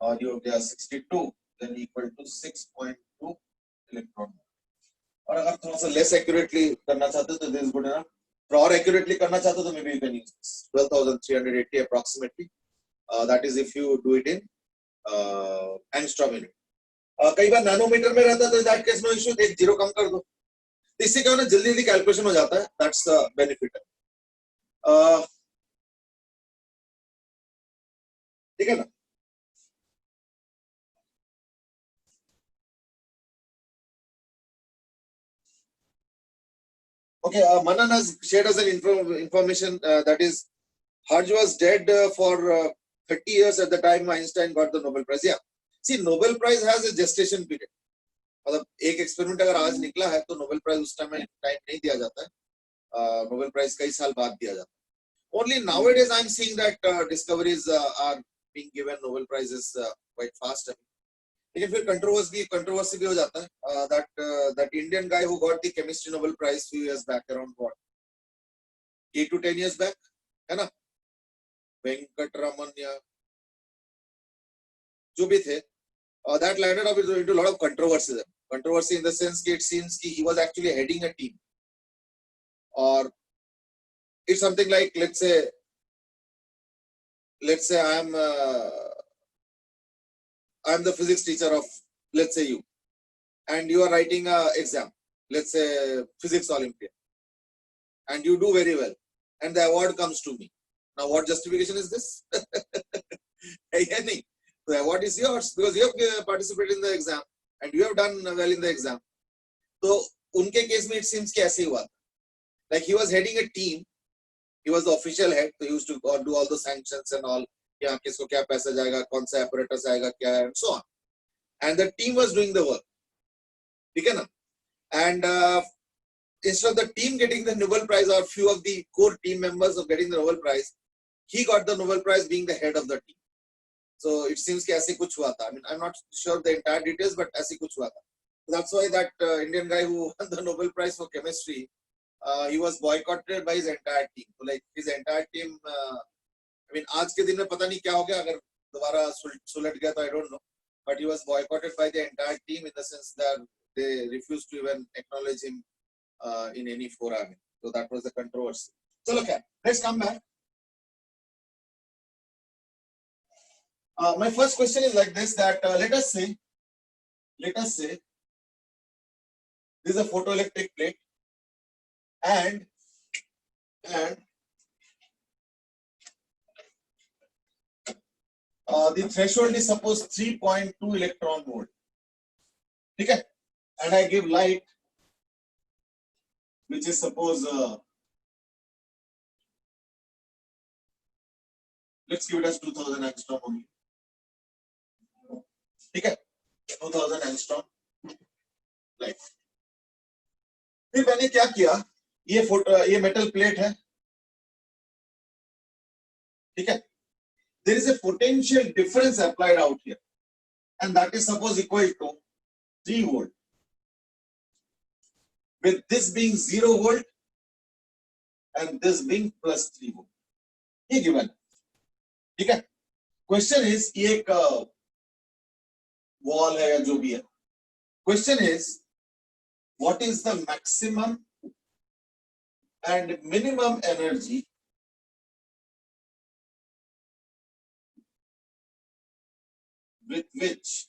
और ये हो गया 62, देन इक्वल टू 6.2 इलेक्ट्रॉन. और अगर थोड़ा सा लेस एक्यूरेटली करना चाहते हो तो दिस गुड एनफ. और एक्यूरेटली करना चाहते हो तो maybe you can use 12,380 approximately. That is if you do it in angstrom unit. कई बार नैनोमीटर में रहता है तो दैट केस नो इशू, एक जीरो कम कर दो. तो इससे क्या होना, जल्दी जल्दी कैलकुलेशन हो जाता है. That's the benefit. ठीक है ना? Okay, Manan has shared us an information that is Hodge was dead for 30 years at the time Einstein got the Nobel Prize. Yeah. See, Nobel Prize has a gestation period. मतलब एक experiment अगर आज निकला है तो Nobel prize उस time नहीं दिया जाता है. नोबेल प्राइज कई साल बाद दिया जाता है. Only nowadays I am seeing that discoveries are being given Nobel prizes quite fast. लेकिन फिर कंट्रोवर्सी भी हो जाता है. That Indian guy who got the chemistry Nobel Prize few years back, around what, 8 to 10 years back, है ना, वेंकटरमन या जो भी थे, that landed up into a lot of controversy. Controversy in the sense that it seems he was actually heading a team, or it's something like, let's say I'm the physics teacher of, let's say, you, and you are writing a exam, let's say physics Olympiad, and you do very well, and the award comes to me. Now, what justification is this? The award is yours because you have participated in the exam and you have done well in the exam. So, उनके case में it seems कि ऐसे ही हुआ. Like he was heading a team, he was the official head, so he used to do all the sanctions and all. यहाँ किसको क्या पैसा जाएगा, कौन सा apparatus आएगा, क्या है, and so on. And the team was doing the work. ठीक है ना? And instead of the team getting the Nobel Prize or few of the core team members of getting the Nobel Prize, he got the Nobel Prize being the head of the team. So it seems कि ऐसे कुछ हुआ था. I mean, I'm not sure the entire details, but ऐसे कुछ हुआ था. So that's why that Indian guy who won the Nobel Prize for chemistry, he was boycotted by his entire team. So like his entire team, I mean, आज के दिन में पता नहीं क्या हो गया, अगर दोबारा सुलट गया तो I don't know. But he was boycotted by the entire team in the sense that they refused to even acknowledge him in any forum. So that was the controversy. So look, let's come back. My first question is like this, that let us say this is a photoelectric plate and the threshold is suppose 3.2 electron volt. Okay? And I give light which is suppose let's give it as 2000 angstrom only. ठीक है, 2000 angstrom light. फिर मैंने क्या किया, ये metal plate है, ठीक है. There is a potential difference applied out here, and that is suppose equal to 3 volt, with this being 0 volt and this being plus 3 volt. ये given, ठीक है. Question is, ये एक wall है या जो भी है. Question is, what is the maximum and minimum energy with which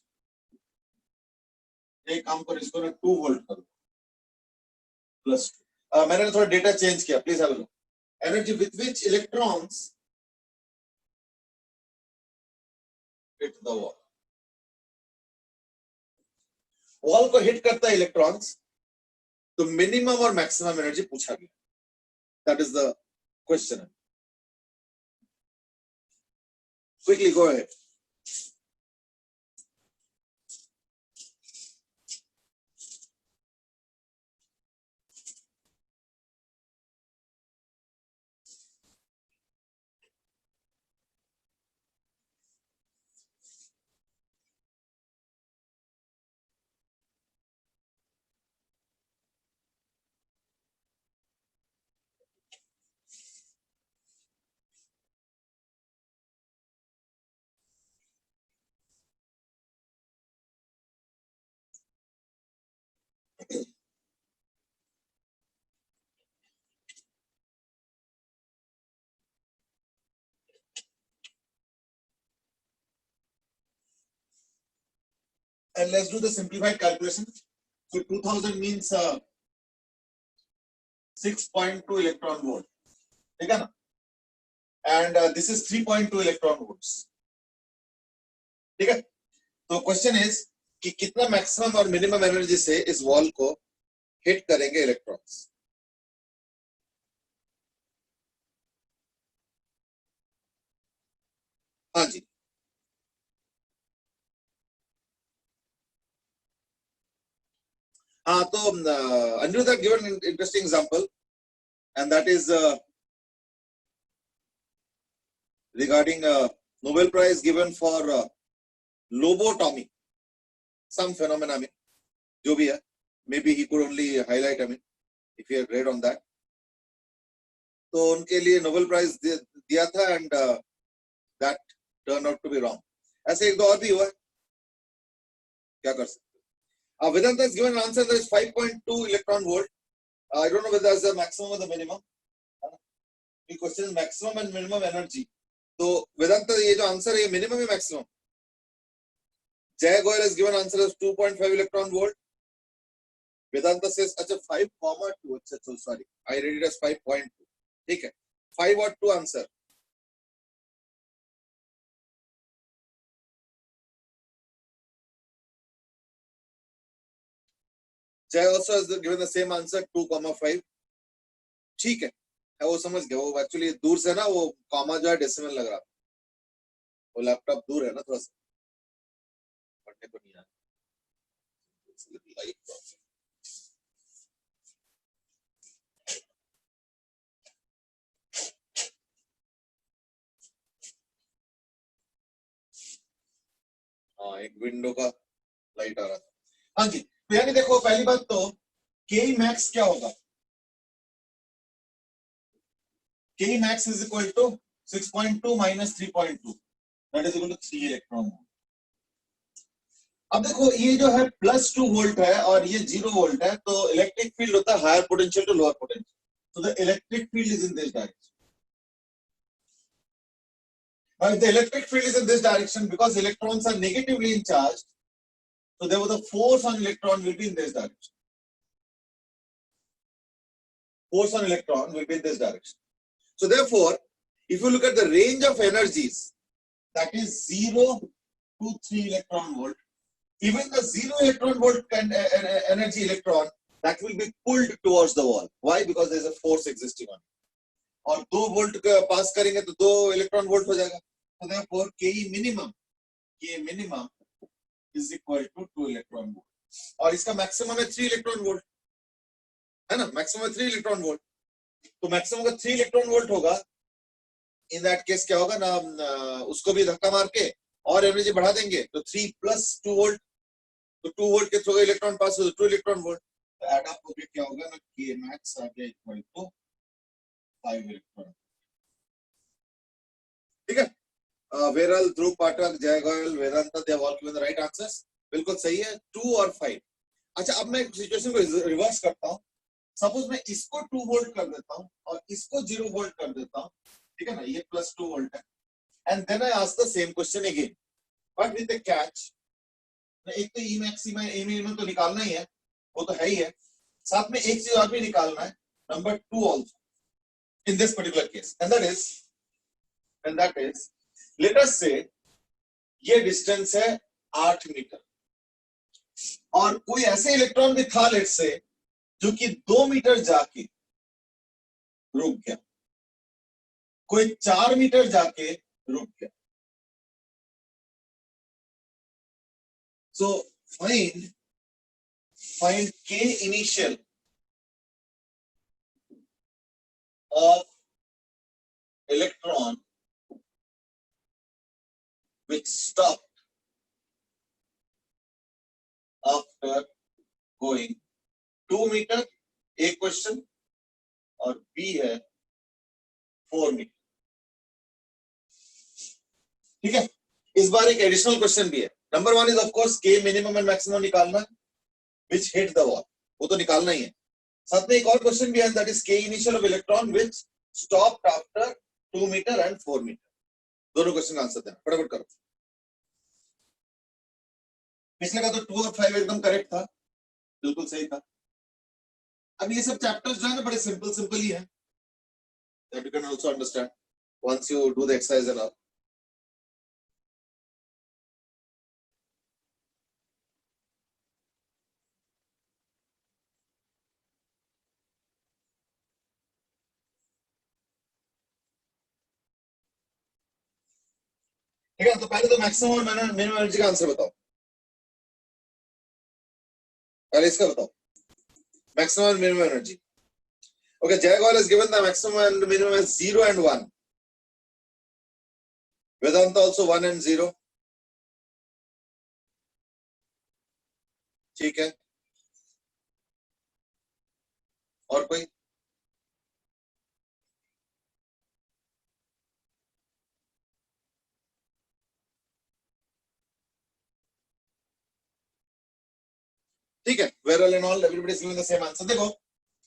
एक काम पर इसको ना 2 volt करो plus 2. मैंने थोड़ा डेटा चेंज किया, please have a look. Energy with which electrons hit the wall. Wall को हिट करता है इलेक्ट्रॉन्स, तो मिनिमम और मैक्सिमम एनर्जी पूछा गया. That is the question. Quickly go ahead. And let's do the simplified calculation. So 2000 means 6.2 electron volt. ठीक है ना? And this is 3.2 electron volts. ठीक है? तो क्वेश्चन इज कि कितना मैक्सिमम और मिनिमम एनर्जी से इस वॉल को हिट करेंगे इलेक्ट्रॉन्स. हाँ जी. हाँ तो Anirudh had given an interesting example, and that is regarding Nobel Prize given for lobotomy, some phenomena में जो भी है, maybe he could only highlight, I mean, if he had read on that. तो उनके लिए Nobel Prize दिया था, and that turned out to be wrong. ऐसे एक दो और भी हुआ, क्या कर सकते. Vedanta has given an answer that is 5.2 electron volt. I don't know whether that's the maximum or the minimum. The question is maximum and minimum energy. So Vedanta ये जो answer है ये minimum है maximum. Jay Goyal has given answer as 2.5 electron volt. Vedanta says अच्छा 5.2. अच्छा sorry, I read it as 5.2. ठीक है. 5 or 2 answer. Jay also has given the same answer 2.5. ठीक है, वो समझ गया. वो एक्चुअली दूर से ना वो कॉमा जो है डेसिमल लग रहा. वो लैपटॉप दूर है ना थोड़ा सा, पढ़ने को नहीं आ रहा. हाँ एक विंडो का लाइट आ रहा था. हाँ जी. तो यानी देखो पहली बात तो के मैक्स क्या होगा. K max is equal to 6.2 minus 3.2, that is equal to 3 electron. अब देखो ये जो है +2 वोल्ट है और ये 0 वोल्ट है, तो इलेक्ट्रिक फील्ड होता है higher potential to lower potential. So the electric field is in this direction. Now if the electric field is in this direction, because electrons are negatively charged, so therefore the force on electron will be in this direction. Force on electron will be in this direction. So therefore, if you look at the range of energies, that is 0 to 3 electron volt, even the 0 electron volt energy electron, that will be pulled towards the wall. Why? Because there is a force existing on it. और 2 volt पास करेंगे तो 2 electron volt हो जाएगा. So therefore Ke minimum is equal to 2 electron volt. और इसका maximum है 3 electron volt, है ना. मैक्सिमम 3 इलेक्ट्रॉन वोल्ट, तो मैक्सिमम का 3 इलेक्ट्रॉन वोल्ट होगा. इन दैट केस क्या होगा ना, उसको भी धक्का मार के और एनर्जी बढ़ा देंगे, तो 3 + 2 वोल्ट, तो 2 वोल्ट के थ्रू इलेक्ट्रॉन पास हो, 2 इलेक्ट्रॉन वोल्ट. तो ऐड अप होके क्या होगा ना, के मैक्स आ गया इक्वल टू 5 इलेक्ट्रॉन. ठीक है. Viral, Dhruv Pathak, Jay Goyal, Vedanta, they have all given the right answers. बिल्कुल सही है, 2 और 5. अच्छा अब मैं सिचुएशन को रिवर्स करता हूँ. सपोज मैं इसको 2 वोल्ट कर देता हूँ और इसको 0 वोल्ट कर देता हूँ. ठीक है ना, ये +2 वोल्ट है. And then I ask the same question again, but with the catch. एक तो ई मैक्सिमम तो निकालना ही है, वो तो है ही है. साथ में एक चीज और भी निकालना है, number 2 also in this particular case, and that is let us say ये डिस्टेंस है 8 मीटर और कोई ऐसे इलेक्ट्रॉन भी था लेट से जो कि 2 मीटर जाके रुक गया, कोई 4 मीटर जाके रुक गया. So find K initial of electron which stopped after going 2 metre, एक क्वेश्चन, और बी है 4 मीटर. ठीक है, इस बार एक एडिशनल क्वेश्चन भी है. Number 1 is of course K minimum and maximum निकालना, which hit the wall, वो तो निकालना ही है. साथ में एक और क्वेश्चन भी है, that is K initial of electron which stopped after 2 metre and 4 metre. दोनों क्वेश्चन का आंसर देना, फटाफट करो. पिछले का तो 2 और 5 एकदम करेक्ट था, बिल्कुल सही था. अब ये सब चैप्टर्स जो है ना बड़े सिंपल ही है, that you can also understand once you do the exercise and all. ठीक है, तो पहले तो मैक्सिमम और मिनिमम एनर्जी का आंसर बताओ. पहले इसका बताओ, maximum and minimum energy. Okay, Jay Goyal has given the maximum and minimum as 0 and 1. Vedanta also 1 and 0. ठीक है, और कोई? ठीक है, where all and all everybody is giving the same answer. देखो,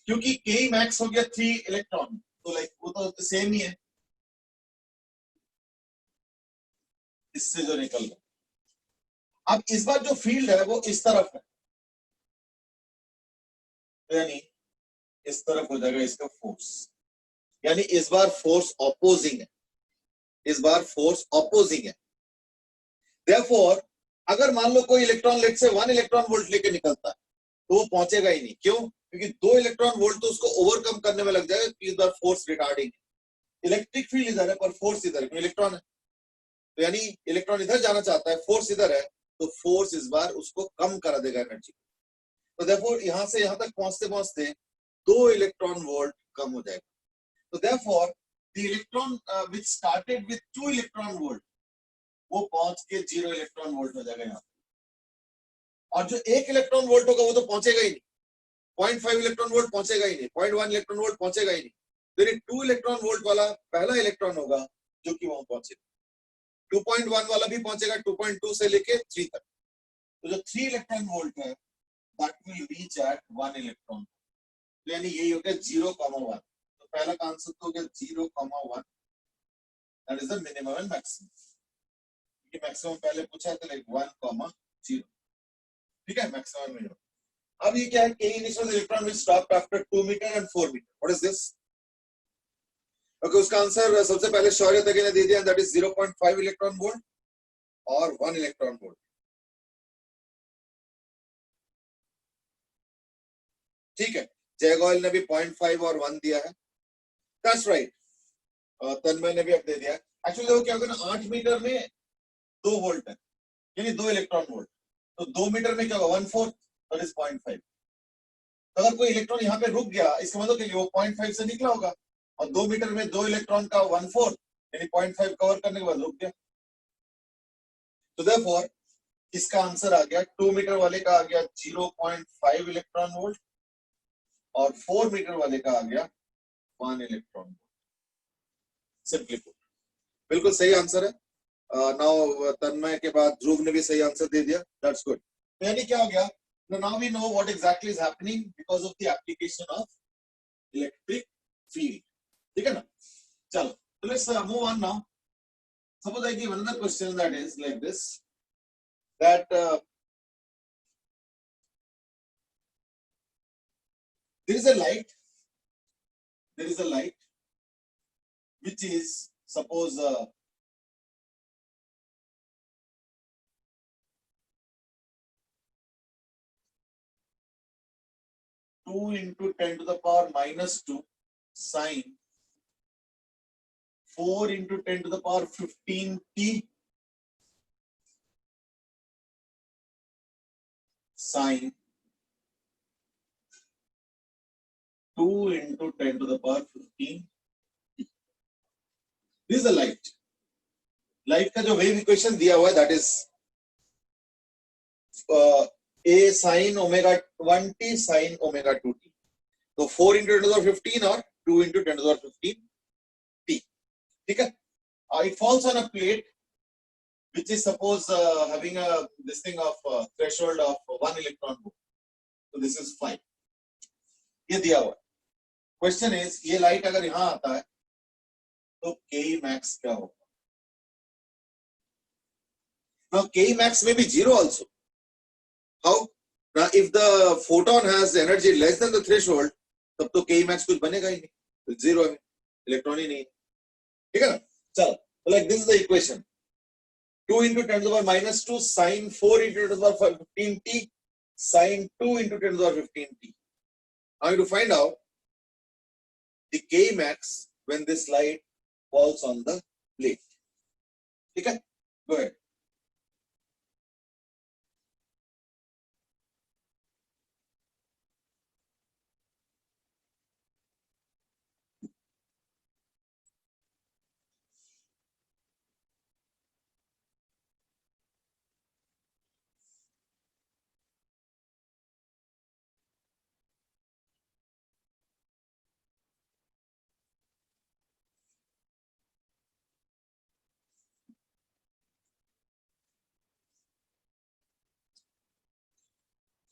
क्योंकि K max हो गया 3 इलेक्ट्रॉन, तो लाइक वो तो सेम ही है इससे जो निकल रहा. अब इस बार जो फील्ड है वो इस तरफ है, यानी इस तरफ हो जाएगा इसका फोर्स, यानी इस बार फोर्स ऑपोजिंग है, इस बार फोर्स ऑपोजिंग है. Therefore, अगर मान लो कोई इलेक्ट्रॉन लेट से 1 इलेक्ट्रॉन वोल्ट लेके निकलता है तो वो पहुंचेगा ही नहीं. क्यों? क्योंकि 2 इलेक्ट्रॉन वोल्ट तो उसको ओवरकम करने में लग जाएगा, क्योंकि इस बार फोर्स रिटार्डिंग है. इलेक्ट्रिक फील्ड इधर है पर फोर्स इधर है, इलेक्ट्रॉन है, तो यानी इलेक्ट्रॉन इधर जाना चाहता है, फोर्स इधर है, तो फोर्स इस बार उसको कम करा देगा एनर्जी. तो देयरफॉर यहां से यहां तक पहुंचते पहुंचते 2 इलेक्ट्रॉन वोल्ट कम हो जाएगा. तो therefore the electron which started with 2 electron volt वो पहुंच के 0 इलेक्ट्रॉन वोल्ट हो जाएगा यहाँ. और जो 1 इलेक्ट्रॉन वोल्ट होगा वो तो पहुंचेगा ही नहीं, 0.5 इलेक्ट्रॉन वोल्ट पहुंचेगा ही नहीं, 0.1 इलेक्ट्रॉन वोल्ट पहुंचेगा ही नहीं. तो ये 2 इलेक्ट्रॉन वोल्ट वाला पहला इलेक्ट्रॉन होगा जो कि वहां पहुंचेगा. 2.1 वाला भी पहुंचेगा 2.2 से लेके 3 तक. तो जो 3 इलेक्ट्रॉन वोल्ट है that will reach at 1 electron. तो यानी यही हो गया 0,1. तो पहला का आंसर तो हो गया 0,1. That is the minimum and maximum. ये मैक्सिमम पहले पूछा था लाइक 1,0. ठीक है, मैक्सिमम मिनिमम. अब ये क्या है? K initial electron will stop after 2 meter and 4 meter. What is this? Okay, उसका आंसर सबसे पहले शौर्य तक ने दे दिया, that is 0.5 इलेक्ट्रॉन वोल्ट और 1 इलेक्ट्रॉन वोल्ट. ठीक है, जय गोयल ने भी 0.5 और 1 दिया है. That's right. तन्मय ने भी अब दे दिया. एक्चुअली देखो क्या होगा ना, 8 मीटर में 2 वोल्ट है, यानी 2 इलेक्ट्रॉन वोल्ट. तो 2 मीटर में क्या होगा? 1/4, that is 0.5. तो अगर कोई इलेक्ट्रॉन यहाँ पे रुक गया, इसका मतलब कि वो 0.5 से निकला होगा, और 2 मीटर में 2 इलेक्ट्रॉन का 1/4 यानी 0.5 कवर करने के बाद रुक गया. तो देयरफॉर इसका आंसर आ गया 2 मीटर वाले का आ गया 0.5 इलेक्ट्रॉन वोल्ट और 4 मीटर वाले का आ गया 1 इलेक्ट्रॉन वोल्ट. सिंपली पुट, बिल्कुल सही आंसर है. नाउ तन्मय के बाद ध्रुव ने भी सही आंसर दे दिया. That's good. यानी क्या हो गया? Now we know what exactly is happening because of the application of electric field. ठीक है ना? चलो, so let's move on now. Suppose I give another question that is like this, that there is a light there is a light which is suppose 2 into 10 to the power minus 2 sine 4 into 10 to the power 15t sine 2 into 10 to the power 15. This is a light. Light का जो wave equation दिया हुआ है that is a sin omega 1t sin omega 2t. So 4 into 10 to the power 15 or 2 into 10 to the power 15 t. ठीक है? It falls on a plate which is suppose having a this thing of threshold of 1 electron volt. So this is 5. ये दिया हुआ है. Question is ये light अगर यहाँ आता है तो K max क्या होगा? Now K max may be 0 also. How? Now if the photon has energy less than the threshold, तब तो K max कुछ बनेगा ही नहीं. 0 है, इलेक्ट्रॉन ही नहीं. ठीक है ना? चलो, so like this is the equation. 2 into 10 to the power minus 2 sine 4 into 10 to the power 15t sine 2 into 10 to the power 15t. Now you have to find out the K max when this light falls on the plate. Okay, go ahead.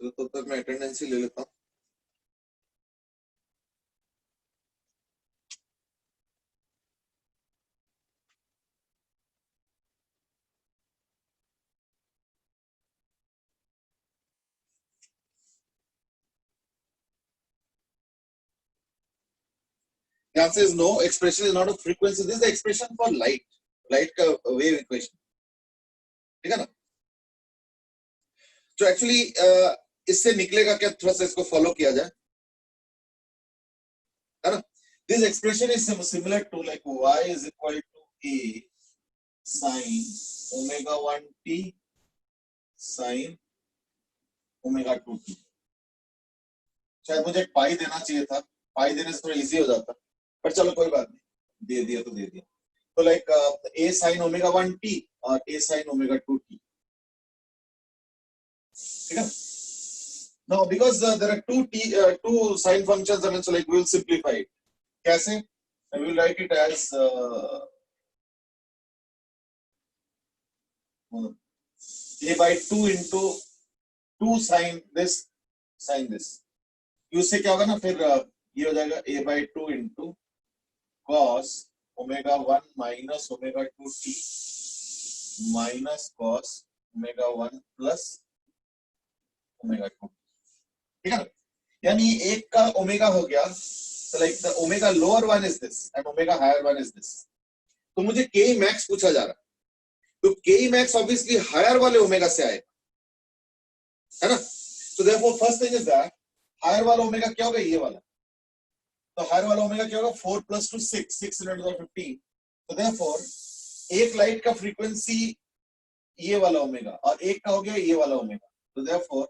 तो तब तक मैं attendance ही ले लेता हूँ. The answer is no. Expression is not a frequency. This is the expression for light. Light का wave equation. ठीक है ना? तो एक्चुअली इससे निकलेगा क्या, थोड़ा सा इसको फॉलो किया जाए, है ना? This expression is similar to like y is equal to a sin omega 1t sin omega 2t. शायद मुझे पाई देना चाहिए था, पाई देने से थोड़ा इजी हो जाता, पर चलो कोई बात नहीं, दे दिया तो दे दिया. तो like a sin omega 1t और a sin omega 2t. ठीक है? Now, because there are two sine functions, I mean, so like we will simplify it. कैसे? I will write it as a by 2 into 2 sine this sine this. उससे क्या होगा ना, फिर ये हो जाएगा a by 2 into cos omega 1 minus omega 2t minus cos omega 1 plus omega 2. ठीक है ना? यानी एक का ओमेगा हो गया, so like the omega lower one is this and omega higher one is this. तो मुझे K max पूछा जा रहा है, तो K max obviously higher वाले ओमेगा से आएगा, है ना? So therefore first thing is that higher वाला ओमेगा क्या होगा, ये वाला. तो higher वाला ओमेगा क्या होगा, 4 plus 2 6 6 into 15. So therefore एक लाइट का फ्रीक्वेंसी ये वाला ओमेगा और एक का हो गया ये वाला omega. So therefore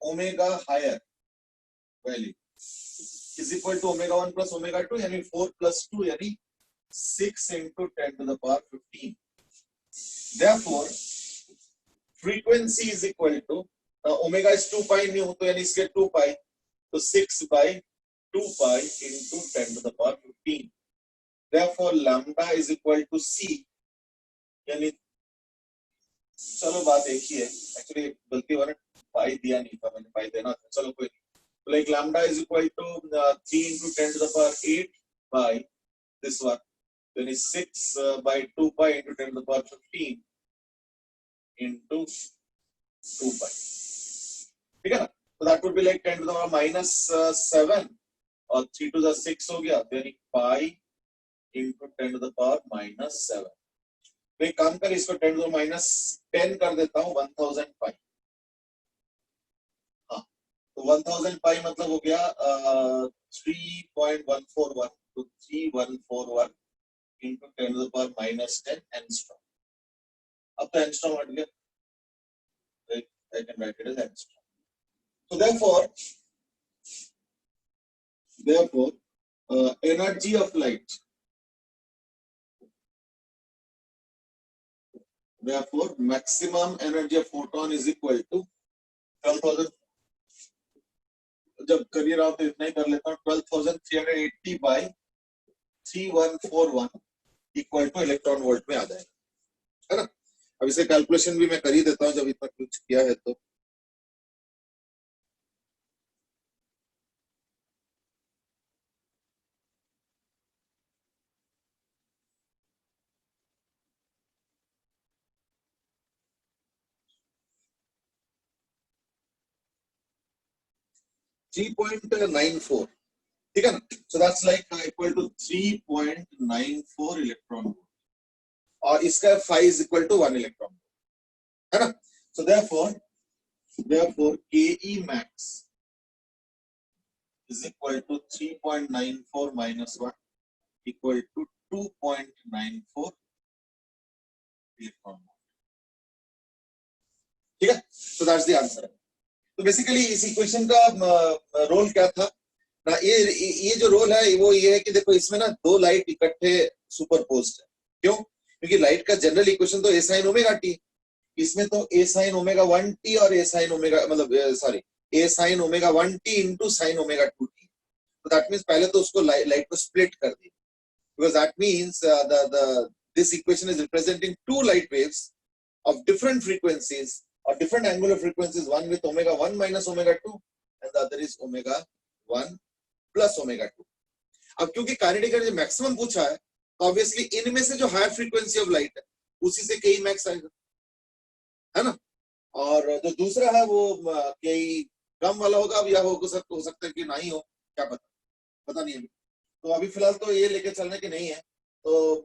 omega higher value is equal to omega 1 plus omega 2, यानी 4 plus 2 यानी 6 into 10 to the power 15. Therefore frequency is equal to omega is 2 pi nu, तो यानी इसके 2 pi, तो 6 by 2 pi into 10 to the power 15. Therefore lambda is equal to c, यानी चलो बात एक ही है, एक्चुअली गलती हो रहा है, पाई दिया नहीं था मैंने, पाई देना था, चलो कोई नहीं. Like lambda is equal to 3 into 10 to the power 8 by this one, 26 by 2 pi into 10 to the power 15 into 2 pi. ठीक है ना? So that would be like 10 to the power minus 7 और 3 to the 6 हो गया, यानी pi into 10 to the power -7। तो एक काम कर, इसको 10 to the -10 कर देता हूँ, 1000 पाई। हाँ, तो 1000 पाई मतलब हो गया 3.141, तो 3141 into 10 to the power -10 angstrom. अब तो एंगस्ट्रॉम हट गया, I can write it as angstrom. So therefore, energy of light. Therefore, maximum energy of photon is equal to 12,000. जब करियर आओ तो इतना ही कर लेता हूँ, 12,380 by 3141 equal two electron volt में आ जाएगा, है ना। अब इसे कैलकुलेशन भी मैं कर ही देता हूँ जब इतना कुछ किया है तो। .94, ठीक है ना। So that's like equal to 3.94 electron volt, और इसका phi is equal to 1 electron, है ना। So therefore Ke max is equal to 3.94 minus 1 equal to 2.94 electron, ठीक है। So that's the answer. तो बेसिकली इस इक्वेशन का रोल क्या था ना, ये जो रोल है वो ये है कि देखो इसमें ना दो लाइट इकट्ठे सुपरपोज्ड है। क्यों? क्योंकि लाइट का जनरल इक्वेशन तो ए साइन ओमेगा टी, इसमें तो ए साइन ओमेगा 1 टी और ए साइन ओमेगा मतलब sorry a sine omega 1 T into sine omega 2 T. तो दैट मींस पहले तो उसको लाइट को स्प्लिट कर दी, because that means this equation is representing two light waves of different frequencies or different angular frequencies, one with omega 1 minus omega 2 and the other is omega 1 plus omega 2. अब क्योंकि kinetic energy maximum पूछा है तो obviously इनमें से जो higher frequency of light है उसी से के मैक्स आएगा, है ना। और जो दूसरा है वो के कम वाला होगा, अब या हो सकता है कि नहीं हो, क्या पता नहीं अभी। तो अभी फिलहाल तो ये लेके चलने की नहीं है। तो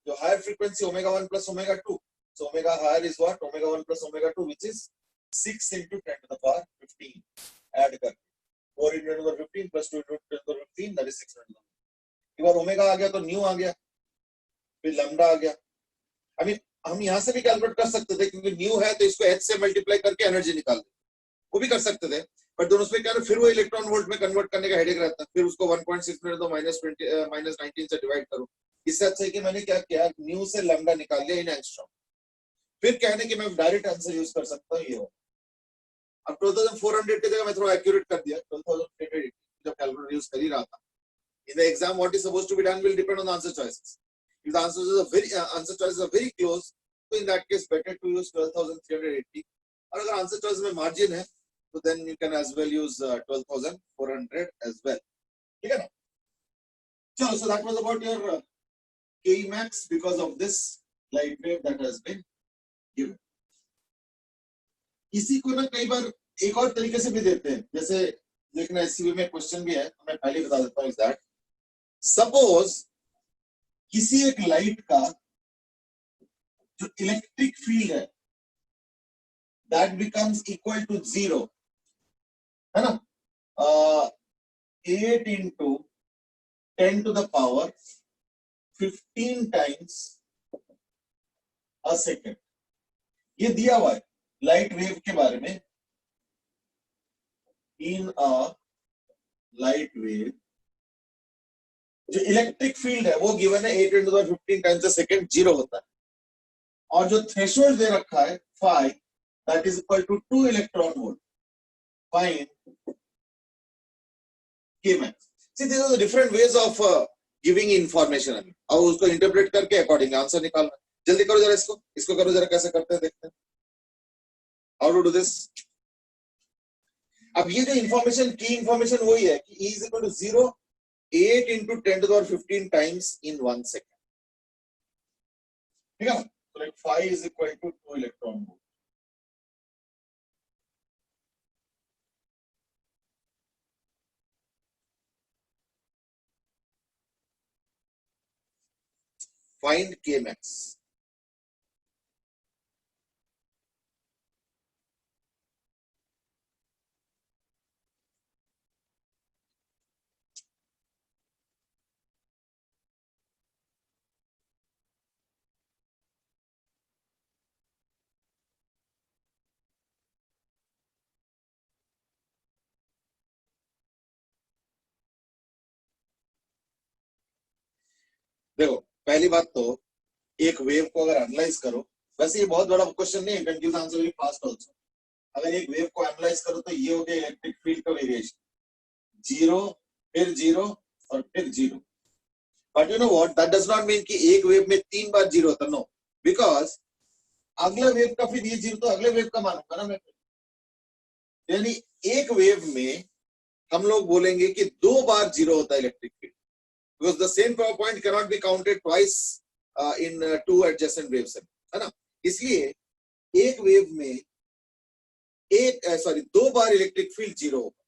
जो higher frequency omega 1 plus omega 2, so omega higher is what? Omega 1 plus omega 2, which is 6 into 10 to the power 15. Add कर 4 into 10 to the 15 plus 2 into 10 to the 15, that is 6 into 10. एक बार ओमेगा आ गया तो new आ गया, फिर lambda आ गया। अभी हम यहाँ से भी कैलकुलेट कर सकते थे, क्योंकि न्यू है तो इसको h से मल्टीप्लाई करके एनर्जी निकाल दे, वो भी कर सकते थे। बट दोनों उसमें क्या है, फिर वो इलेक्ट्रॉन वोल्ट में कन्वर्ट करने का हेडेक रहता है, फिर उसको 1.6 में तो -19 से डिवाइड करो। इससे अच्छा है कि मैंने क्या किया, न्यू से लैम्डा निकाल लिया इन एंगस्ट्रॉम, फिर कहने कि मैं डायरेक्ट आंसर यूज कर सकता हूँ ये हो। अब 12,400 की जगह मैं थोड़ा एक्यूरेट कर दिया, 12,880 जब कैलकुलेटर यूज कर ही रहा था। In the exam, what is supposed to be done will depend on the answer choices. If the answer choices are very close, so in that case better to use 12,380. और अगर answer choice में margin है तो then you can as well use 12,400 as well, ठीक है ना। चलो, so that was about your Ke max because of this light wave that has been given. इसी को ना कई बार एक और तरीके से भी देते हैं, जैसे देखना एससीबी में क्वेश्चन भी है, तो मैं पहले बता देता हूँ। दैट सपोज किसी एक लाइट का जो इलेक्ट्रिक फील्ड है दैट बिकम्स इक्वल टू 0, है ना। 8 into 10 to the power 15 times a second, ये दिया हुआ है लाइट वेव के बारे में। इन अ लाइट वेव जो इलेक्ट्रिक फील्ड है वो गिवन है 8 into the 15 times a second, 0 होता है, और जो थ्रेशोल्ड दे रखा है phi that is equal to 2 electron volt. Find K max. See, these are the different ways of giving information. अब उसको इंटरप्रेट करके अकॉर्डिंग आंसर निकालना। जल्दी करो जरा, इसको करो जरा, कैसे करते हैं देखते हैं। How to do this? अब ये जो इंफॉर्मेशन की इंफॉर्मेशन वही है कि E is equal to 0, 8 into 10 to the power 15 times in 1 second, ठीक है ना। So like phi is equal to 2 electron volt. find k max. देखो पहली बात तो एक वेव को अगर एनालाइज करो, वैसे ये बहुत बड़ा क्वेश्चन नहीं है, can give the answer very fast also. अगर एक वेव को एनालाइज करो तो ये हो गया इलेक्ट्रिक फील्ड का वेरिएशन, 0 फिर 0 और फिर 0। But you know what, that does not mean कि एक वेव में 3 बार 0 होता, नो, बिकॉज अगला वेव का फिर ये 0 तो अगले वेव का मानूंगा ना मैं। यानी एक वेव में हम लोग बोलेंगे कि 2 बार 0 होता है electric field, because the same power point cannot be counted twice in two adjacent waves, है ना। इसलिए एक वेव में दो बार इलेक्ट्रिक फील्ड 0 होगा,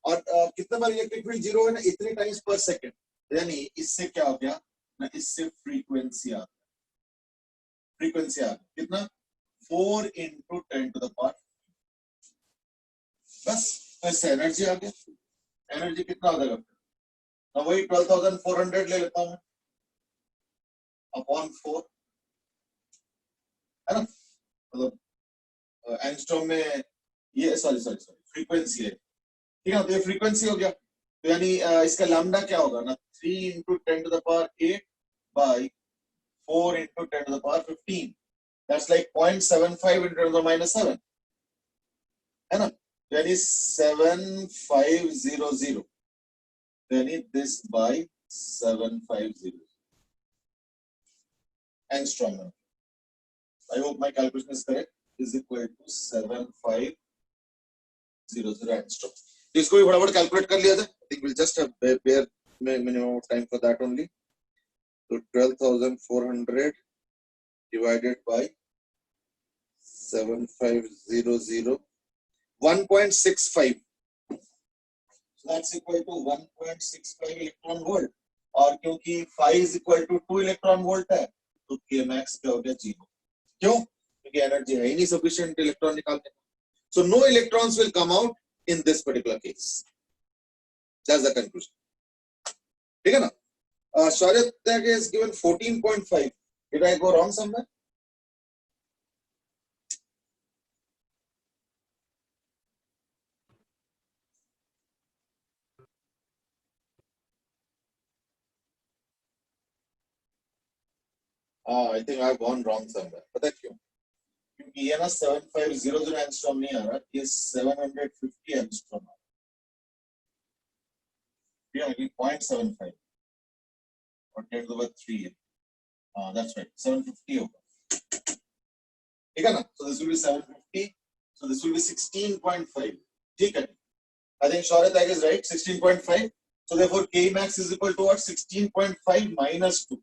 और कितना बार इलेक्ट्रिक फील्ड 0 है ना, इतने टाइम्स पर सेकंड। यानी इससे क्या हो गया ना, इससे फ्रीक्वेंसी आ गया, फ्रीक्वेंसी आ गया कितना, 4 into 10 to the power, बस। तो इससे एनर्जी आ गया। एनर्जी कितना हो जाएगा, ना वही 12,400 ले लेता हूं अपॉन 4, है ना। मतलब एंगस्ट्रॉम में ये सॉरी फ्रीक्वेंसी है, ठीक है। तो ये फ्रीक्वेंसी हो गया, तो यानी इसका लैम्डा क्या होगा ना, 3 into 10 to the power 8 by 4 into 10 to the power 15, that's like 0.75 into 10 to the minus 7, है ना। यानी 7500, यानी this by 750 angstrom. I hope my calculation is correct, is equal to 7500 angstrom. तो इसको भी फटाफट कैलकुलेट कर लिया जाए। I think we'll just have bare minimum of time for that only. So 12,400 divided by 7500, 1.65. So that's equal to 1.65 electron volt. और क्योंकि phi is equal to 2 electron volt है, तो k max क्या हो गया, 0। क्यों? क्योंकि एनर्जी है ही नहीं सफिशिएंट इलेक्ट्रॉन निकालने का। So no electrons will come out in this particular case. That's the conclusion. ठीक है ना। Shaurya is given 14.5. Did I go wrong somewhere? I think I've gone wrong somewhere. पता क्यों? क्योंकि ये ना 7500 एंगस्ट्रॉम नहीं आ रहा, ये 750 एंगस्ट्रॉम आ रहा है, 0.75 और 10 to the 3 है। That's right, 750 होगा, ठीक है ना। So this will be 750, so this will be 16.5, ठीक है। I think Shaurya is right, 16.5. So therefore K max is equal to what, 16.5 minus 2,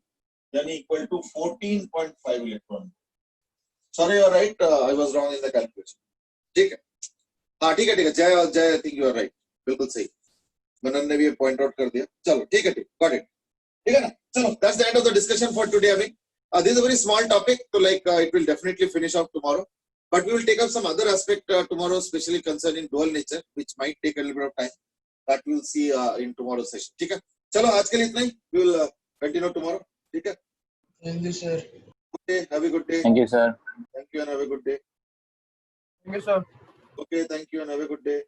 यानी equal to 14.5 electron. Sorry, you're right. I was wrong in the calculation. ठीक है, हाँ ठीक है जय, I think you are right, बिल्कुल सही। मनन ने भी पॉइंट आउट कर दिया। चलो ठीक है, गॉट इट, ठीक है ना। चलो, that's the end of the discussion for today. I mean, this is a very small topic, so like it will definitely finish off tomorrow, but we will take up some other aspect tomorrow, especially concerning dual nature, which might take a little bit of time. That we will see in tomorrow's session. ठीक है, चलो आज के लिए इतना ही। We will continue tomorrow. ठीक है। Thank you, sir. Good day. Have a good day. Thank you, sir. Thank you and have a good day. Thank you, sir. Okay, thank you and have a good day.